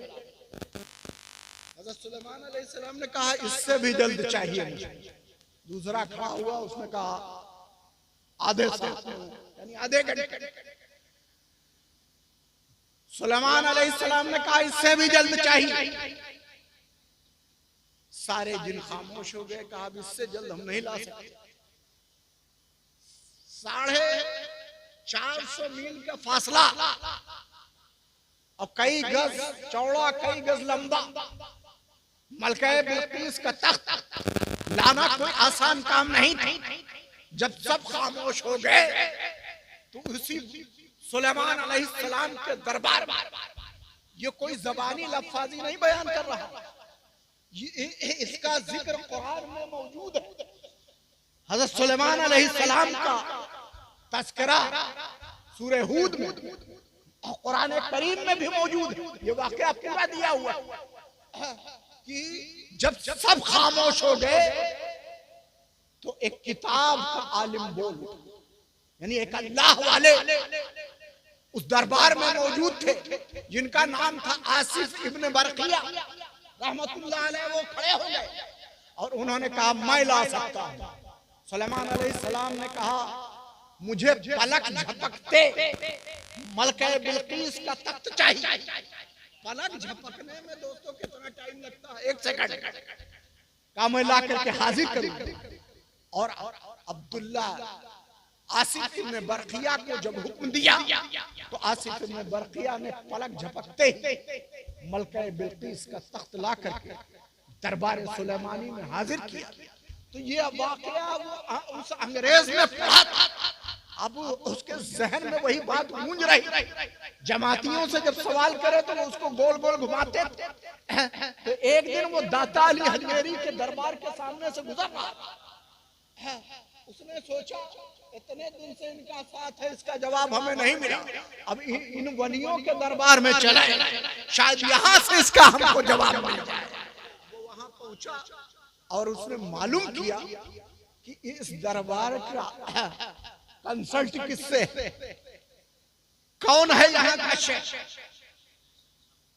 हज़रत सुलेमान अलैहिस्सलाम ने कहा इससे भी जल्द चाहिए मुझे। दूसरा खड़ा हुआ, उसने कहा आधे साल, यानी आधे घंटे। सुलेमान अलैहिस्सलाम ने कहा इससे भी जल्द चाहिए। सारे जिन खामोश हो गए, कहा इससे जल्द हम नहीं ला सकते। 450 मील का फासला और कई गज चौड़ा, कई गज लंबा मलका बिल्कीस का तख्त लाना कोई आसान काम नहीं था। जब सब खामोश हो गए तो उसी सुलेमान अलैहिस्सलाम के दरबार में, ये कोई ज़बानी लफ्ज़ी नहीं बयान कर रहा, इसका जिक्र कुरान में मौजूद है। हज़रत सुलेमान अलैहिस्सलाम का तज़किरा सूरह हूद में और कुरान करीम में भी मौजूद है। ये वाक़या पूरा दिया हुआ कि जब सब खामोश हो गए तो एक किताब का आलिम बोल, यानी एक अल्लाह वाले उस दरबार में मौजूद थे जिनका नाम था आसिफ इब्न बरकिया रहमतुल्लाह अलैह। वो खड़े हो गए और उन्होंने कहा मैं ला सकता हूं। सुलेमान अलैहिस्सलाम ने कहा मुझे पलक झपकते मलका बिल्कीस का तख्त चाहिए। पलक झपकने में दोस्तों कितना टाइम लगता है, 1 सेकंड का मैं ला करके हाजिर करूं। और अब्दुल्ला आसिफ इब्न बरकिया को जब हुक्म दिया तो आसिफ इब्न बरकिया ने पलक झपकते ही मलका बिल्किस का तख्त ला करके दरबार सुलेमानी में हाजिर किया। तो ये वाकया वो उस अंग्रेज ने पढ़ा था, अब उसके जहन में वही बात गूंज रही। जमातियों से जब सवाल करे तो वो उसको गोल गोल घुमाते थे। तो एक दिन वो दाता अली हजवेरी के दरबार के सामने से गुजर रहा था। उसने सोचा इतने दिन से इनका साथ है, इसका जवाब हमें नहीं मिला, अब इन वलियों के दरबार में चले, शायद यहाँ से इसका हमको जवाब मिल जाए। वो वहां पहुंचा और उसने मालूम किया कि इस दरबार का कंसल्ट किससे, कौन है यहाँ का शेख,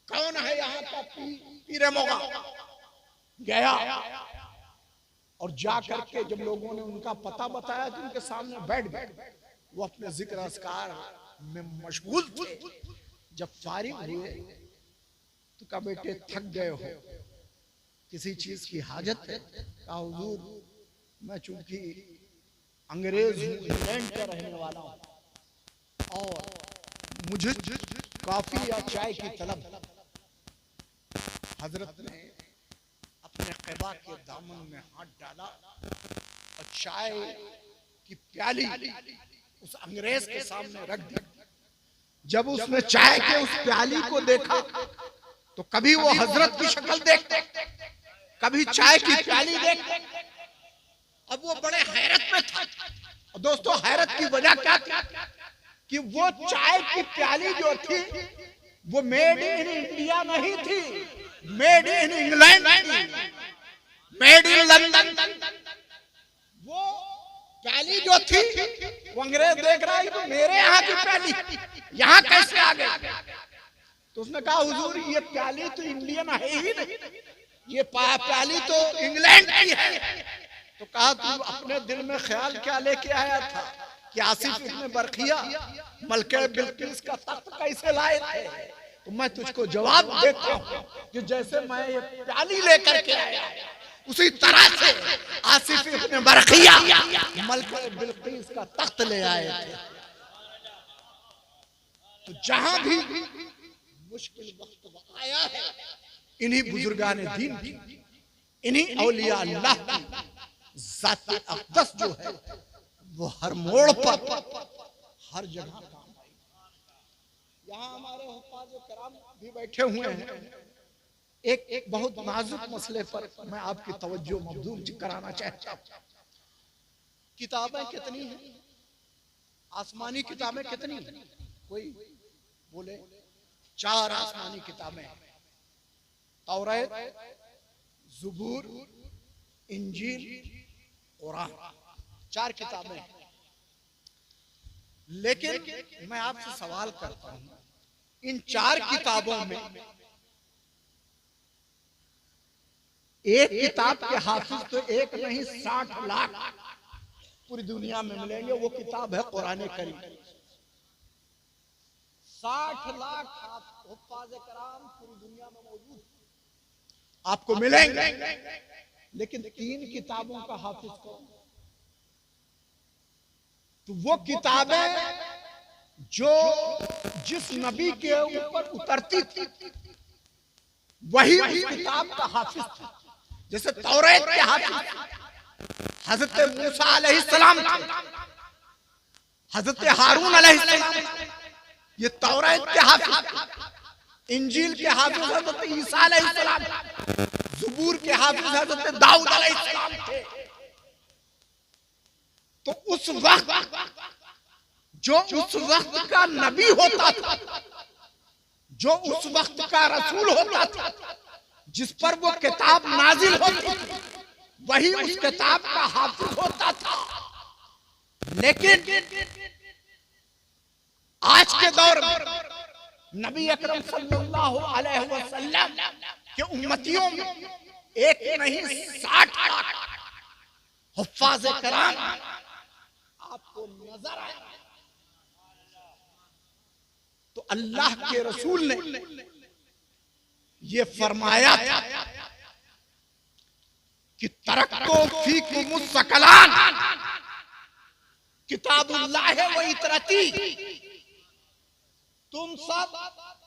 कौन है यहाँ का पीरे मोगा। गया और जाकर के जब लोगों ने उनका पता बताया तो उनके सामने बैठ गए। वो अपने जिक्र अस्कार में मशगूल थे। जब फारिग हुए तो कहा बेटे थक गए हो, किसी चीज की हाजत है? कहा हुजूर मैं चूंकि अंग्रेज हूँ, इंग्लैंड का रहने वाला हूँ और मुझे कॉफी या चाय की तलब। हजरत ने अपने क़िबा के दामन में हाथ डाला और चाय की प्याली उस अंग्रेज के सामने रख दी। जब उसने चाय के उस प्याली को देखा तो कभी वो हजरत की शक्ल देखते, कभी चाय की प्याली देखते। अब वो बड़े हैरत में था। और दोस्तों हैरत की वजह क्या थी कि वो चाय की प्याली जो थी वो मेड इन इंडिया नहीं थी, मेड इन इंग्लैंड थी, मेड इन लंदन। वो प्याली जो थी वो अंग्रेज देख रहा है तो मेरे यहाँ की प्याली यहाँ कैसे आ गई। तो उसने कहा हुजूर ये प्याली तो इंडियन है ही नहीं, ये प्याली तो इंग्लैंड की है। तो कहा तू अपने दिल में ख्याल क्या लेके आया था कि आसिफ इब्न बरकिया मलके बिल्किस का तख्त कैसे लाए थे? तो मैं तुझको जवाब देता हूँ कि जैसे मैं ये प्याली लेकर के आया उसी तरह से आसिफ इब्न बरकिया मलके बिल्किस का तख्त ले आए थे। तो जहां भी मुश्किल वक्त आया है इन्हीं बुजुर्गान दीन की, इन्हीं औलिया अल्लाह की ज़ात अक़दस जो है वो हर मोड़ पर हर जगह काम आई। यहाँ हमारे हुफ़ाज़ किराम भी बैठे हुए हैं। एक बहुत नाजुक मसले पर मैं आपकी तवज्जो मबज़ूल कराना चाहता हूँ। किताबें कितनी हैं? आसमानी किताबें कितनी हैं? कोई बोले? 4 आसमानी किताबें, तौरात, ज़बूर, इंजील, कुरान, 4 किताबें हैं। लेकिन मैं आपसे सवाल करता हूं, इन 4 किताबों में एक किताब के हाफिज तो एक नहीं 60 लाख पूरी दुनिया में मिलेंगे। वो किताब है कुरान करीम। 60 लाख हुफ़ाज़ किराम पूरी दुनिया में मौजूद आपको मिलेंगे। लेकिन 3 किताबों का हाफिज कौन? तो वो किताबें जो जिस नबी के ऊपर उतरती थी वही उस किताब का हाफिज था। जैसे तौरात के हाफिज हजरत मूसा अलैहिस्सलाम, हजरत हारून अलैहिस्सलाम, ये तौरात के हाफिज। इंजील के हाफिज हजरत ईसा अलैहिस्सलाम, ज़बूर के हाफिज हजरत दाऊद अलैहिस्सलाम थे। तो उस वक्त जो उस वक्त का नबी होता था, जो उस वक्त का रसूल होता था, जिस पर वो किताब नाजिल होती थी, वही उस किताब का हाफिज होता था। लेकिन आज के दौर में नबी अकरम सल्लल्लाहु अलैहि वसल्लम के उम्मतियों में एक नहीं 60 लाख हुफ़ाज़ किराम आपको नजर आए। तो अल्लाह के रसूल ने ये फरमाया था कि तरक्को फीकुमुस सकलान किताबुल्लाह व इतरती, तुम सब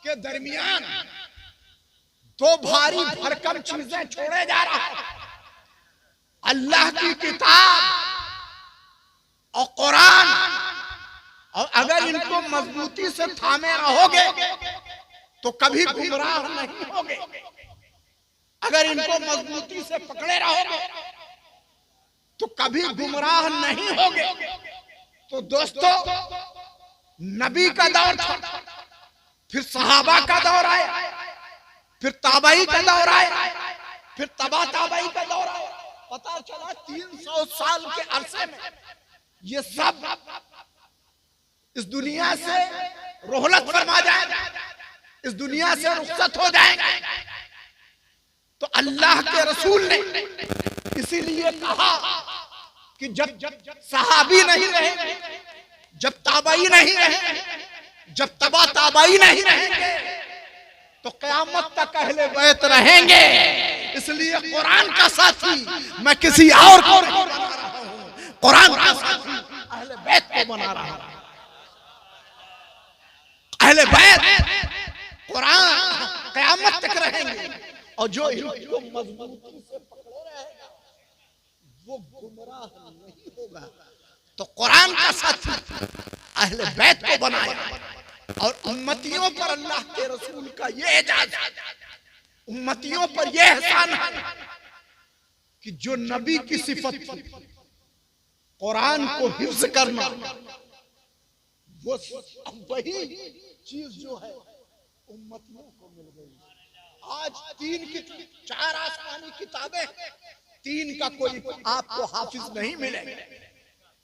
के दरमियान दो भारी भरकम चीजें छोड़े जा रहा है, अल्लाह की किताब और कुरान। और अगर इनको मजबूती से थामे रहोगे तो कभी गुमराह नहीं होगे, अगर इनको मजबूती से पकड़े रहोगे तो कभी गुमराह नहीं होगे। तो दोस्तों, नबी का दौर था, फिर सहाबा का दौर आया, फिर ताबई का दौर आया, फिर तबा ताबई का दौर आया। पता चला 300 साल के अरसे में ये सब इस दुनिया से रोहलत फरमा जाएंगे, इस दुनिया से रुखसत हो जाएंगे। तो अल्लाह के रसूल ने इसीलिए कहा कि जब सहाबी नहीं रहे, जब ताबई नहीं रहे, जब तबा ताबई नहीं रहेंगे तो क़यामत तक अहले बैत रहेंगे। इसलिए कुरान का साथी मैं किसी और को नहीं बना रहा हूं, कुरान का साथी अहले बैत को बना रहा हूं। अहले बैत कुरान क़यामत तक रहेंगे, और जो इनको मजबूती से पकड़े रहेगा वो गुमराह नहीं होगा। तो कुरान का साथी अहले बैत को बनाया। और उम्मतियों पर अल्लाह के रसूल का ये एजाज, उम्मतियों पर यह एहसान है कि जो नबी की सिफत थी कुरान को हिफ्ज करना, वो वही चीज जो है उम्मतियों को मिल गई। आज 4 आसमानी किताबें, 3 का कोई आपको हाफिज नहीं मिलेगा।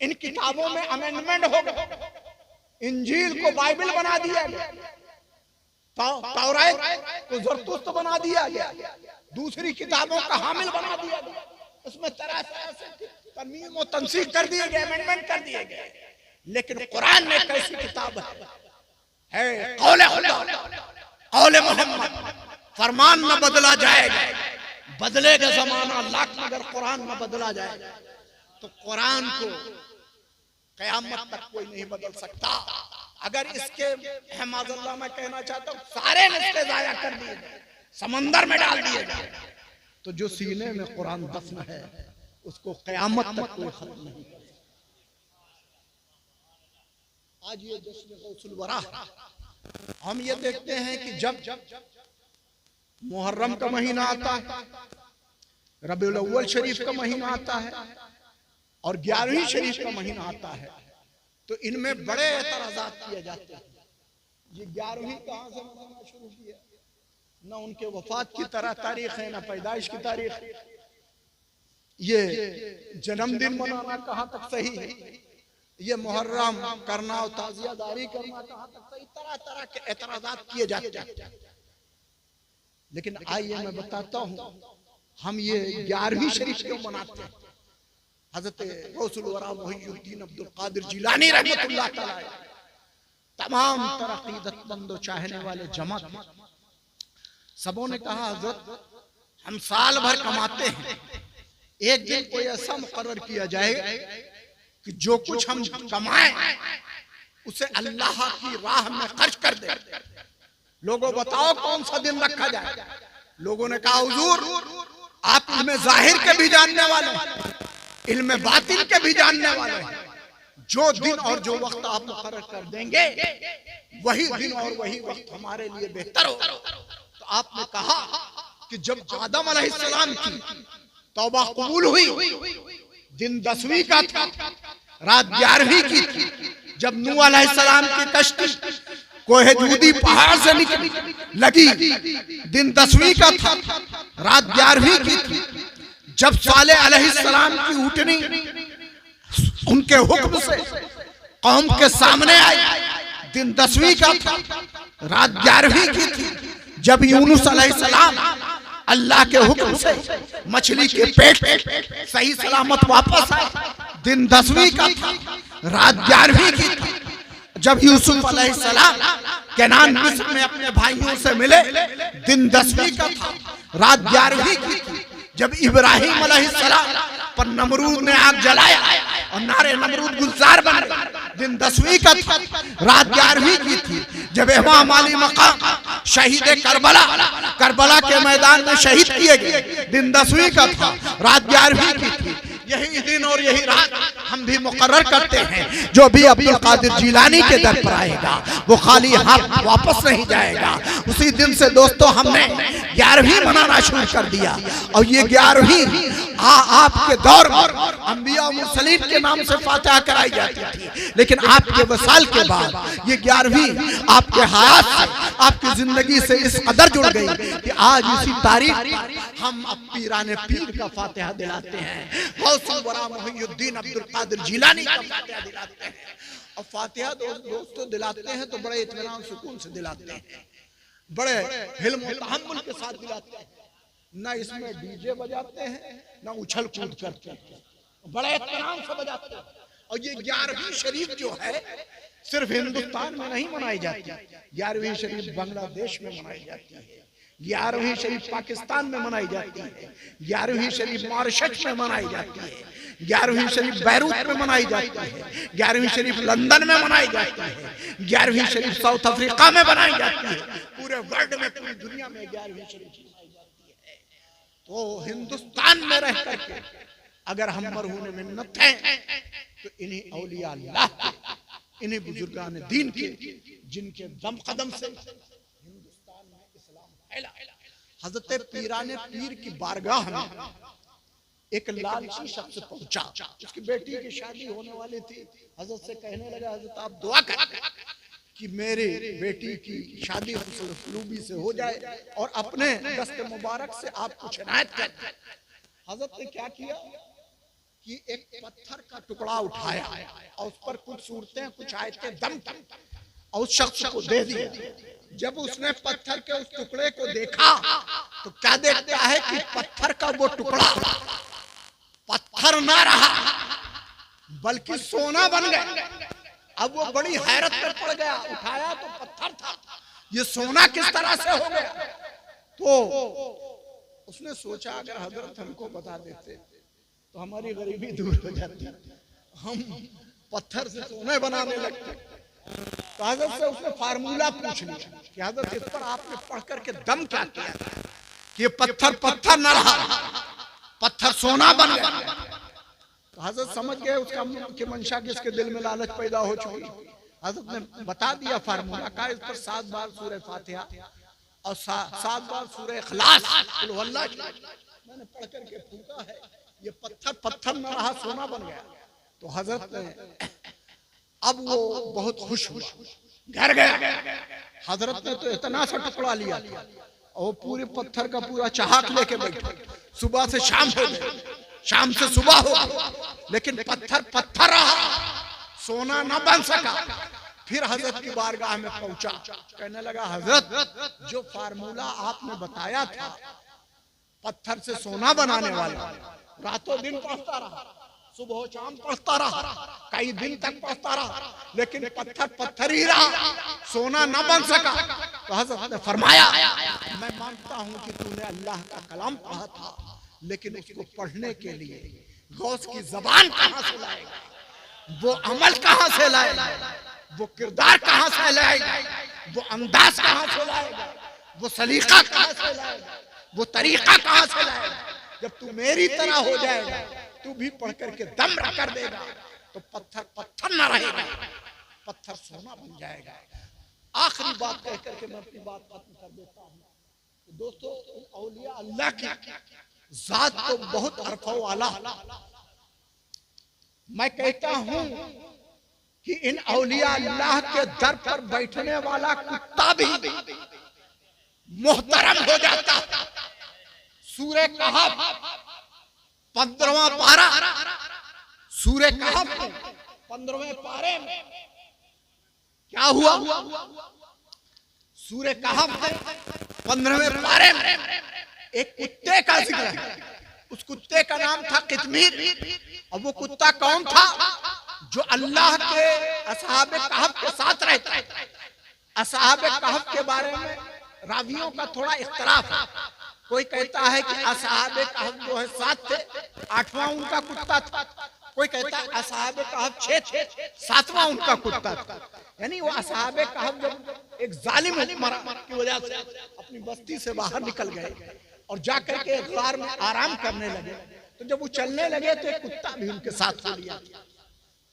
इन किताबों में अमेंडमेंट हो गया, इंजील को बाइबल बना दिया गया, तौरात को ज़रतुश्त बना दिया गया, दूसरी किताबों का हामिल बना दिया गया। उसमें तरह तरह से तरमीम और तंसीख कर दिए गए, अमेंडमेंट कर दिए गए। लेकिन कुरान में कैसी किताब है कौले खुदा, कौले मोहम्मद, फरमान न बदला जाएगा, बदलेगा जमाना लाख मगर कुरान न बदला जाएगा। तो कुरान को क़यामत तक कोई नहीं बदल सकता। अगर इसके हिमाज़ल्लाह मैं कहना चाहता हूँ सारे रिश्ते ज़ाया कर दिए गए, समंदर में डाल दिए गए, तो जो सीने में कुरान दफन है उसको क़यामत तक कोई खत्म नहीं कर सकता। आज ये जश्न गौसुल वरा हम ये देखते हैं कि जब मुहर्रम का महीना आता है, रबीउल अव्वल शरीफ का महीना आता है और 11वीं शरीफ का महीना आता है, तो इनमें बड़े एतराज़ात किए जाते हैं। ये 11वीं कहाँ से मनाना शुरू किया? न उनके वफात की तरह तारीख है, न पैदाइश की तारीख। ये जन्मदिन मनाना कहाँ तक सही है? ये मुहर्रम करना और ताज़ियादारी करना कहाँ तक सही? तरह तरह के एतराज़ात किए जाते हैं। लेकिन आइए मैं बताता हूँ हम ये 11वीं शरीफ क्यों मनाते हैं। हज़रत गौसुल वरा मुहीयुद्दीन अब्दुल कादिर जिलानी रहमतुल्लाह तआला तमाम तरह अक़ीदतमंद चाहने वाले जमात सबों ने कहा, हज़रत हम साल भर कमाते हैं, एक दिन कोई ऐसा मुकर्रर किया जाए कि जो कुछ हम कमाएं उसे अल्लाह की राह में खर्च कर दे। लोगों बताओ कौन सा दिन रखा जाए? लोगों ने कहा, हुजूर आप इल्म ज़ाहिर के भी जानने वाले, इल्म बातिन के भी जानने वाले हैं, जो दिन और जो वक्त आप मुकर्रर कर देंगे वही दिन और वही वक्त हमारे लिए बेहतर हो। तो आपने कहा कि जब आदम अलैहिस्सलाम की तौबा कबूल हुई, दिन 10वीं का था, रात 11वीं की थी। जब नूह अलैहिस्सलाम की कश्ती कोहे जूदी पहाड़ से लगी, दिन 10वीं का था, रात 11वीं की थी। जब सालेह अलैहिस्सलाम की ऊँटनी उनके हुक्म से कौम के सामने आई, दिन 10वीं का था, रात 11वीं की थी। जब यूनुस अलैहिस्सलाम अल्लाह के हुक्म से मछली के पेट सही सलामत वापस आए, दिन 10वीं का था, रात 11वीं की थी। जब यूसुफ अलैहिस्सलाम केनान मिस्र में अपने भाइयों से मिले, दिन 10वीं का था, रात 11वीं की थी। जब इब्राहिम अलैहिस्सलाम पर नमरूद ने आग जलाया और नारे नमरूद गुलजार बन गए, दिन 10वीं का था, रात 11वीं की थी। जब इमाम अली मकाम शहीद करबला के मैदान में शहीद किए गए, दिन 10वीं का था, रात 11वीं की थी। यही दिन और यही रात हम भी मुकर्रर करते हैं, जो भी अब्दुल कादिर जिलानी के दर पर आएगा वो खाली हाथ वापस नहीं जाएगा। उसी दिन से दोस्तों हमने 11वीं मनाना शुरू कर दिया और ये 11वीं आपके दौर में अंबिया मुरसलीन के नाम से फातिहा कराई जाती थी, लेकिन आपके वसाल के बाद ये 11वीं आपके हयात से, आपकी जिंदगी से इस कदर जुड़ गई कि आज इसी तारीख हम अब पीराने पीर का फातिहा दिलाते हैं, मुहीउद्दीन अब्दुल कादिर जिलानी का फातिहा दिलाते हैं। और फातिहा दोस्तों दिलाते हैं तो बड़े इत्मीनान सुकून से दिलाते हैं, बड़े हिल्म और तहम्मुल के साथ दिलाते हैं, ना इसमें डीजे बजाते हैं ना उछल कूद करते हैं, बड़े इत्मीनान से बजाते हैं। और ये 11वीं शरीफ जो है सिर्फ हिंदुस्तान में नहीं मनाई जाती, 11वीं शरीफ बांग्लादेश में मनाई जाती है, 11वीं शरीफ पाकिस्तान में मनाई जाती है, 11वीं शरीफ मॉरिशस में मनाई जाती है, 11वीं शरीफ बैरूत में मनाई जाती है, 11वीं शरीफ लंदन में मनाई जाती है, 11वीं शरीफ साउथ अफ्रीका में मनाई जाती है, पूरे वर्ल्ड में, पूरी दुनिया में 11वीं शरीफ मनाई जाती है। तो हिंदुस्तान में रह करके अगर हम मरहून मिन्नत हैं तो इन्हीं औलिया अल्लाह के, इन्हीं बुजुर्गान दीन के, जिनके दम कदम से हिंदुस्तान में इस्लाम फैला। हजरत पीराने पीर की बारगाह में एक लालची शख्स पहुंचा, उसकी बेटी की शादी होने वाली थी। हजरत से कहने लगा, हजरत आप दुआ करें कि मेरे बेटी की शादी हुस्न से हो जाए और अपने दस्त मुबारक से आप कुछ इनायत कर। हजरत ने क्या किया कि एक पत्थर का टुकड़ा उठाया और उस पर कुछ सूरतें, कुछ आयतें दम और उस शख्स को दे दिया। जब उसने पत्थर के उस टुकड़े को देखा तो क्या देखता है कि पत्थर का वो टुकड़ा पत्थर ना रहा बल्कि सोना बन गया। अब वो बड़ी हैरत में पड़ गया, उठाया तो पत्थर था, ये सोना किस तरह से हो गया। तो उसने सोचा अगर हजरत हमको बता देते तो हमारी गरीबी दूर हो जाती, हम पत्थर से सोने बनाने लगते। तो हजरत से उसने फार्मूला पूछ लिया कि हजरत इस पर आपने पढ़ करके दम क्या किया कि ये पत्थर पत्थर न रहा, पत्थर सोना बन गया। तो हजरत समझ गए उसका कि मंशा किसके दिल में लालच पैदा हो चुकी। हजरत ने बता दिया फार्मूला का, इस पर 7 बार सूरह फातिहा और 7 बार सूरह इखलास कुल हुवल्लाह मैंने पढ़ करके फूंका है, ये पत्थर पत्थर न रहा, सोना बन गया। तो हजरत ने अब वो बहुत खुश हुआ, घर गया। हजरत ने तो इतना सा टुकड़ा लिया और पूरे पत्थर का पूरा चाहत लेके बैठे। सुबह से शाम हो गई, शाम से सुबह हो गई, लेकिन पत्थर पत्थर रहा, सोना न बन सका। फिर हजरत की बारगाह में पहुंचा, कहने लगा हजरत जो फार्मूला आपने बताया था पत्थर से सोना बनाने वाला, रातों दिन पढ़ता रहा, सुबह शाम पढ़ता रहा, कई दिन तक पढ़ता रहा, लेकिन पत्थर पत्थर ही रहा, सोना न बन सका। तो हजरत ने फरमाया मैं मानता हूं कि तूने अल्लाह का कलाम पढ़ा था, लेकिन उसको पढ़ने के लिए गौस की जबान कहां से लाएगा, वो अमल कहां से लाएगा, वो किरदार कहां से लाएगा, वो अंदाज कहां से लाएगा, वो सलीका कहां से लाएगा, वो तरीका कहां से लाएगा। जब तू मेरी तरह हो जाएगा, तू भी पढ़ करके दम कर देगा तो पत्थर पत्थर न रहेगा, पत्थर सोना बन जाएगा। आखिरी बात कह करके मैं अपनी बात खत्म कर देता हूँ। तो दोस्तों औलिया अल्लाह की जात तो बहुत अरफा वाला, मैं कहता हूं कि इन औलिया अल्लाह के दर पर बैठने वाला कुत्ता भी मोहतरम हो जाता। सूरह कहफ 15वां पारा, सूरह कहफ 15वें पारे में क्या हुआ, सूरह कहफ 15वें पारे में एक कुत्ते का जिक्र है। उस कुत्ते का नाम था कितमीर। और वो कुत्ता कौन था, जो अल्लाह के असहाबे कहफ के साथ रहता है। असहाबे कहफ के बारे में रावियों का थोड़ा इख्तलाफ है। कोई कहता है कि असहाबे कहफ जो है 7 थे, 8वां उनका कुत्ता था। कोई कहता है असहाबे कहफ 6 थे, 7वां उनका कुत्ता था। यानी वो असहाबे कहफ जब एक जालिम हुक्मरान की वजह से अपनी बस्ती से बाहर निकल गए और जाकर के गार में आराम करने लगे, तो जब वो चलने लगे तो एक कुत्ता भी उनके साथ हो लिया।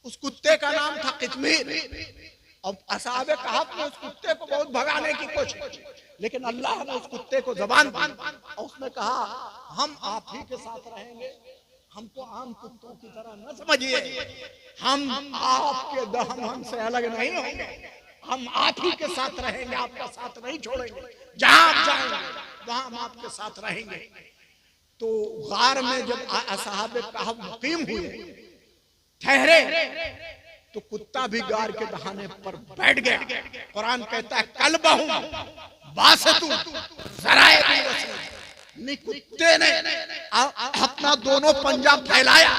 उस कुत्ते का नाम था कितमीर। अब असहाबे कहफ ने उस कुत्ते को बहुत भगाने की कोशिश की, लेकिन अल्लाह ने उस कुत्ते को जबान दी और उसने कहा हम आप ही के साथ रहेंगे, हमको आम कुत्तों की तरह न समझिए, हम आपके हमसे अलग नहीं होंगे, हम आप ही के साथ रहेंगे, आपका साथ नहीं छोड़ेंगे, जहां आप जाएंगे वहां हम आपके साथ रहेंगे। तो गार में जब असहाबे कहफ मुकीम हुए, ठहरे, तो कुत्ता भी गार के दहाने पर बैठ गया। कुरान कहता है कल बहु बासतू ज़राए नहीं, कुत्ते ने अपना दोनों पंजा फैलाया।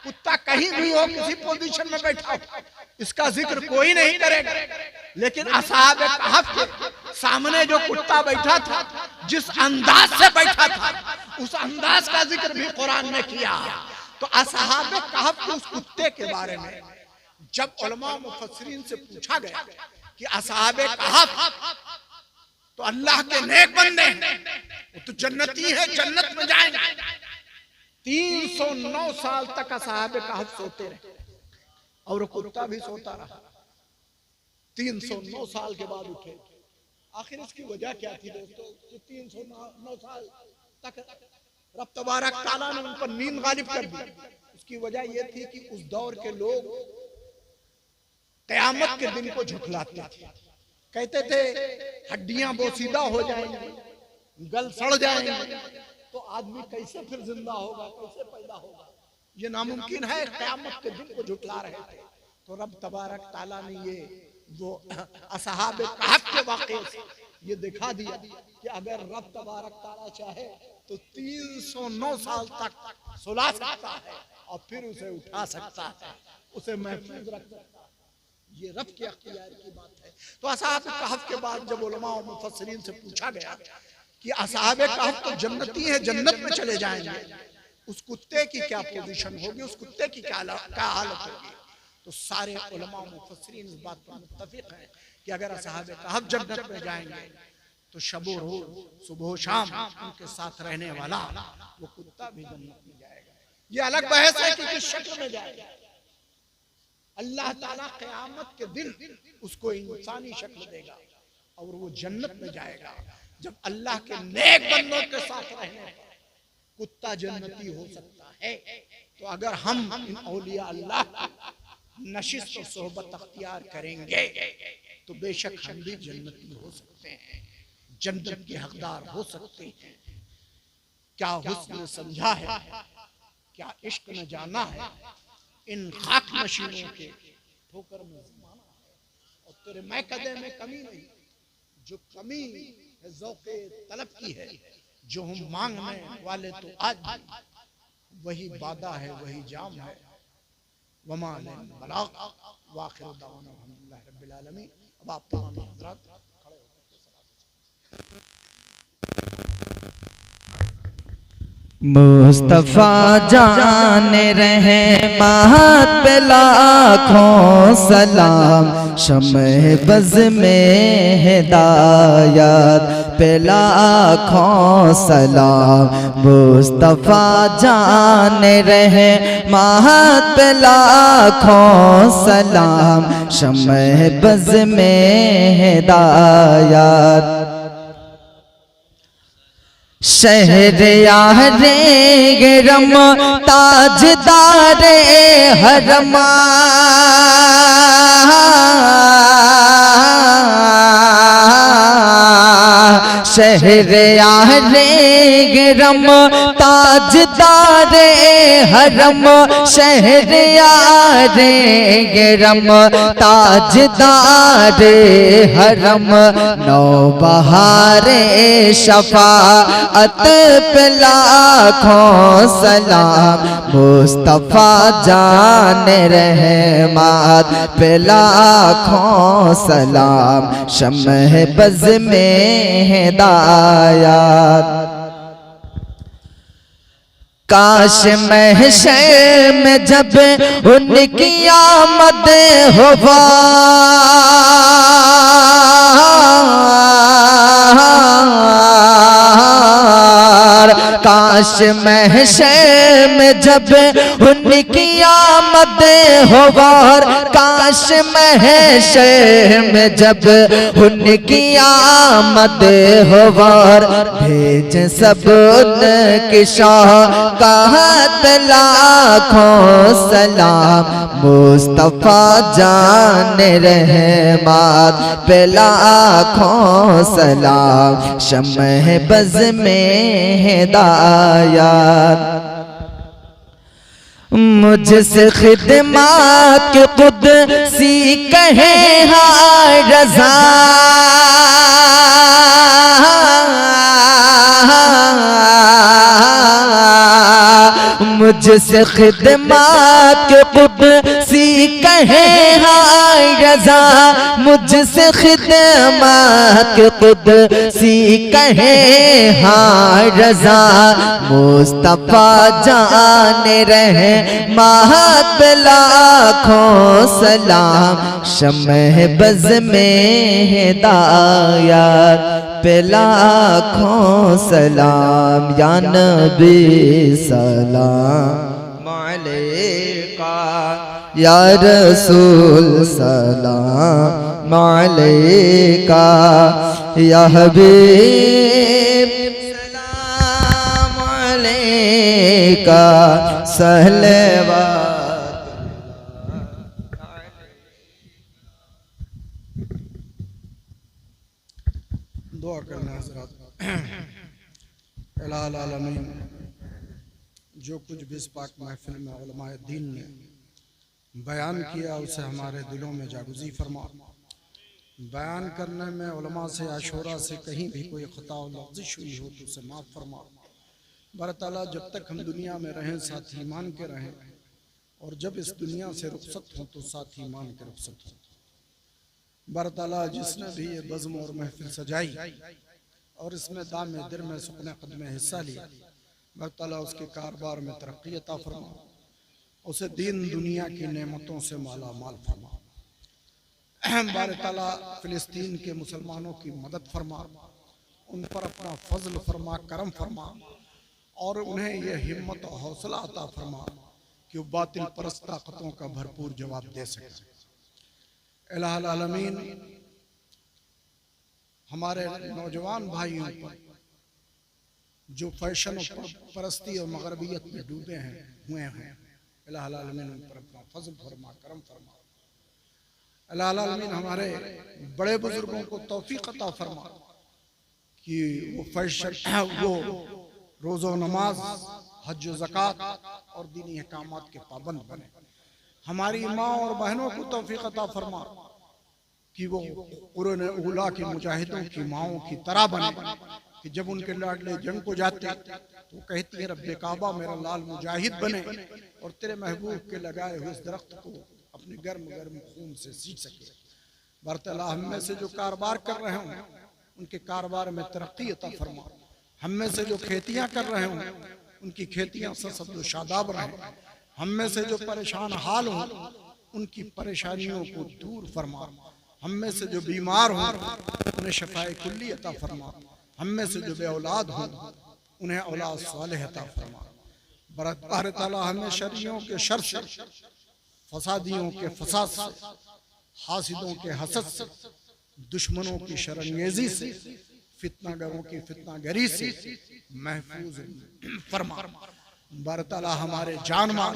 कुत्ता कहीं भी हो, किसी पोजीशन में बैठा हो, इसका जिक्र कोई नहीं करेगा, लेकिन असहाबे कहफ के सामने जो कुत्ता बैठा था, जिस अंदाज से बैठा था, उस अंदाज का जिक्र भी कुरान ने किया। तो असहाबे कहफ के उस कुत्ते के बारे में जब उलमा मुफस्सिरीन से पूछा गया कि असहाबे कहफ तो अल्लाह के नेक बंदे हैं, वो तो जन्नती है, जन्नत में जाएंगे। 309 साल तक असहाबे कहफ सोते रहे और कुत्ता भी सोता रहा। 309 साल के बाद उठे। आखिर इसकी वजह क्या थी दोस्तों? 309 साल तक रब तबारक तआला ने उन पर नींद गालिब कर दी। उसकी वजह यह थी कि उस दौर के लोग क़यामत के दिन को झुठलाते थे। कहते थे हड्डियां बोसीदा हो जाएंगी, गल सड़ जाएंगे, तो आदमी कैसे फिर जिंदा होगा, कैसे पैदा होगा, ये नामुमकिन है। क़यामत के दिन को झुठला रहे थे। तो रब तबारक तआला ने ये वो असहाबे कहफ के वाक़े से ये दिखा दिया कि अगर रब तबारक तआला चाहे तो 309 साल तक सुला सकता है और फिर उसे उठा सकता है, उसे महफूज रख सकता है। ये रब के अख्तियार की बात है। तो असहाबे कहफ के बाद जब उलमा और मुफस्सिरीन से पूछा गया कि असहाबे कहफ तो जन्नती है, जन्नत में चले जाएंगे, उस कुत्ते की क्या पोजीशन होगी, उस कुत्ते की क्या हालत होगी, तो सारे उलमा मुफस्सिरीन इस बात पर मुत्तफिक हैं कि अगर असहाबे कहफ जन्नत में जाएंगे तो शबो रोज सुबह शाम उनके साथ रहने वाला वो कुत्ता भी जन्नत में जाएगा। ये अलग बहस है कि किस शक्ल में जाएगा। अल्लाह ताला क़यामत के दिन उसको इंसानी शक्ल देगा और वो जन्नत में जाएगा। जब अल्लाह के नेक बंदों के साथ रहने पर कुत्ता जन्नती हो सकता है, तो अगर हम इन औलिया अल्लाह की नशिस्त और सोहबत अख्तियार करेंगे तो बेशक हम भी जन्नती हो सकते हैं, जन्नत के हकदार हो सकते हैं। क्या हुस्न समझा है, क्या इश्क न जाना है, इन खाक नशीनों के ठोकर में ज़माना है और तेरे मैकदे में कमी नहीं। जो कमी है ज़ौक़े तलब की है, जो हम मांगने वाले तो आज वही बादा है, वही जाम है। वमा अलैना बलाग व आखिर दावाना अल्हम्दुलिल्लाहि रब्बिल आलमीन। अब आप तमाम हज़रात खड़े होकर मुस्तफा जान रहे महत पे लाखों सलाम, शम्ह बज़ में हिदायत पे लाखों सलाम। मुस्तफा जान रहे महत पे लाखों सलाम, शम्ह बज़ में हिदायत। शहरयारे गरम ताजदारे हरमा, शहरयारे गरम ताजदारे हरम शहरयारे गरम ताजदारे हरम नौबहारे शफाअत पे लाखों सलाम मुस्तफा जान रहमत पे लाखों सलाम शम्ह बज़ में हिदायत काश महशर में जब उनकी आमद होवा काश महशर में जब उनकी आमद होवार काश महशर में जब उनकी आमद होवार भेज सब उनकी शाक़ात लाखों सलाम मुस्तफा जान रहमत पे लाखों सलाम शम्ह बज़ में हिदायत मुझसे खिदमत के कुदसी कहे हाय रज़ा मुझसे खिदमत के कुदसी कहे हाय रज़ा मुझसे खिदमत के कुदसी कहे हाय रज़ा मुस्तफा जान रहे महत लाखों सलाम शम्ह बज़ में हिदायत पे लाखों सलाम या नबी सलाम अलैका या रसूल सलाम अलैका या हबीब सलाम अलैका सहलवात दुआ करना हज़रात। इलाहुल आलमीन जो कुछ भी इस पाक महफिल में उलमाए दीन ने बयान किया उसे हमारे दिलों में जागुज़ी फरमा। बयान करने में उलमा से आशोरा से कहीं भी कोई ख़ता और लफ्ज़िश हुई हो तो उसे माफ़ फरमा। बार ताला जब तक हम दुनिया में रहें साथ ईमान के रहें और जब इस दुनिया से रुखसत हों तो साथ ईमान के रुखसत हों। बार ताला जिसने भी ये बज़्म और महफिल सजाई और इसमें दाम दिर में सुकने कदम हिस्सा लिया बार ताला उसके कारोबार में तरक्की अता फरमा उसे दीन दुनिया की नेमतों से माला माल फरमा। बार ताला फ़िलिस्तीन के मुसलमानों की मदद फरमा उन पर अपना फजल फरमा करम फरमा और उन्हें यह हिम्मत और हौसला अता फरमा कि वो बातिल परस्त ताकतों का भरपूर जवाब दे सके। इलाहुल आलमीन हमारे नौजवान भाइयों पर जो फैशन परस्ती और मगरबियत में डूबे हैं हुए हैं इलाहुल आलमीन उन पर अपना फजल फरमा करम फरमा। इलाहुल आलमीन हमारे बड़े बुजुर्गों को तौफीक अता फरमा कि वो फैशन वो रोज़ो नमाज हज ज़कात और दीनी अहकामात के पाबंद बने। हमारी माँ और बहनों को तौफीक अता फरमा कि वो कुरान उला के मुजाहिदों की माओं की तरह बने कि जब उनके लाडले जंग को जाते तो कहती है रब्बे काबा मेरा लाल मुजाहिद बने और तेरे महबूब के लगाए हुए इस दरख्त को अपने गर्म गर्म खून से सींच सके। बरतला हम में से जो कारोबार कर रहे हों उनके कारोबार में तरक्की अता फरमा। हम में से जो खेतियाँ कर रहे हों उनकी खेतियाँ सब शादाब रहें। हम में से जो परेशान हाल हों उनकी परेशानियों को दूर फरमा। हम में से जो बीमार हों उन्हें शफाए कुल्ली अता फरमा। हम में से जो बे औलाद हों उन्हें औलाद सालेह अता फरमा। बार ताला हमें शरियों के शर से फसादियों के फसाद से हासिदों के हसद से दुश्मनों की शरंगेजी से फितनागरों की फितनागरी से महफूज फरमा। बार ताला हमारे जान माल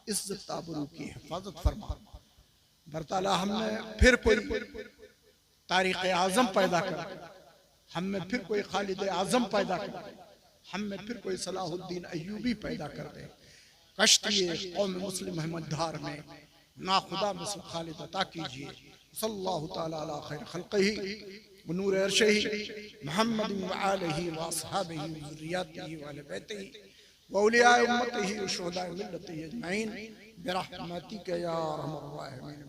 इज्जत आबरू की हिफाजत फरमा। बार ताला हमने फिर कोई तारीख़ आज़म पैदा कर हम में फिर कोई खालिद आजम पैदा कर दे, हम में फिर कोई सलाहुद्दीन अय्यूबी पैदा कर दे। कश्ती कौम मुस्लिम अहमद धार में ना खुदा मिसल खालिद अता कीजिए। सल्लल्लाहु तआला अला खैर खल्क़िही व नूर अर्शिही मुहम्मद व आलिही व अस्हाबिही व ज़ुर्रिय्यतिही व अहले बैतिही व औलियाए उम्मतिही व शुहदाए मिल्लतिही अजमईन बिरहमतिका या अरहमर राहिमीन।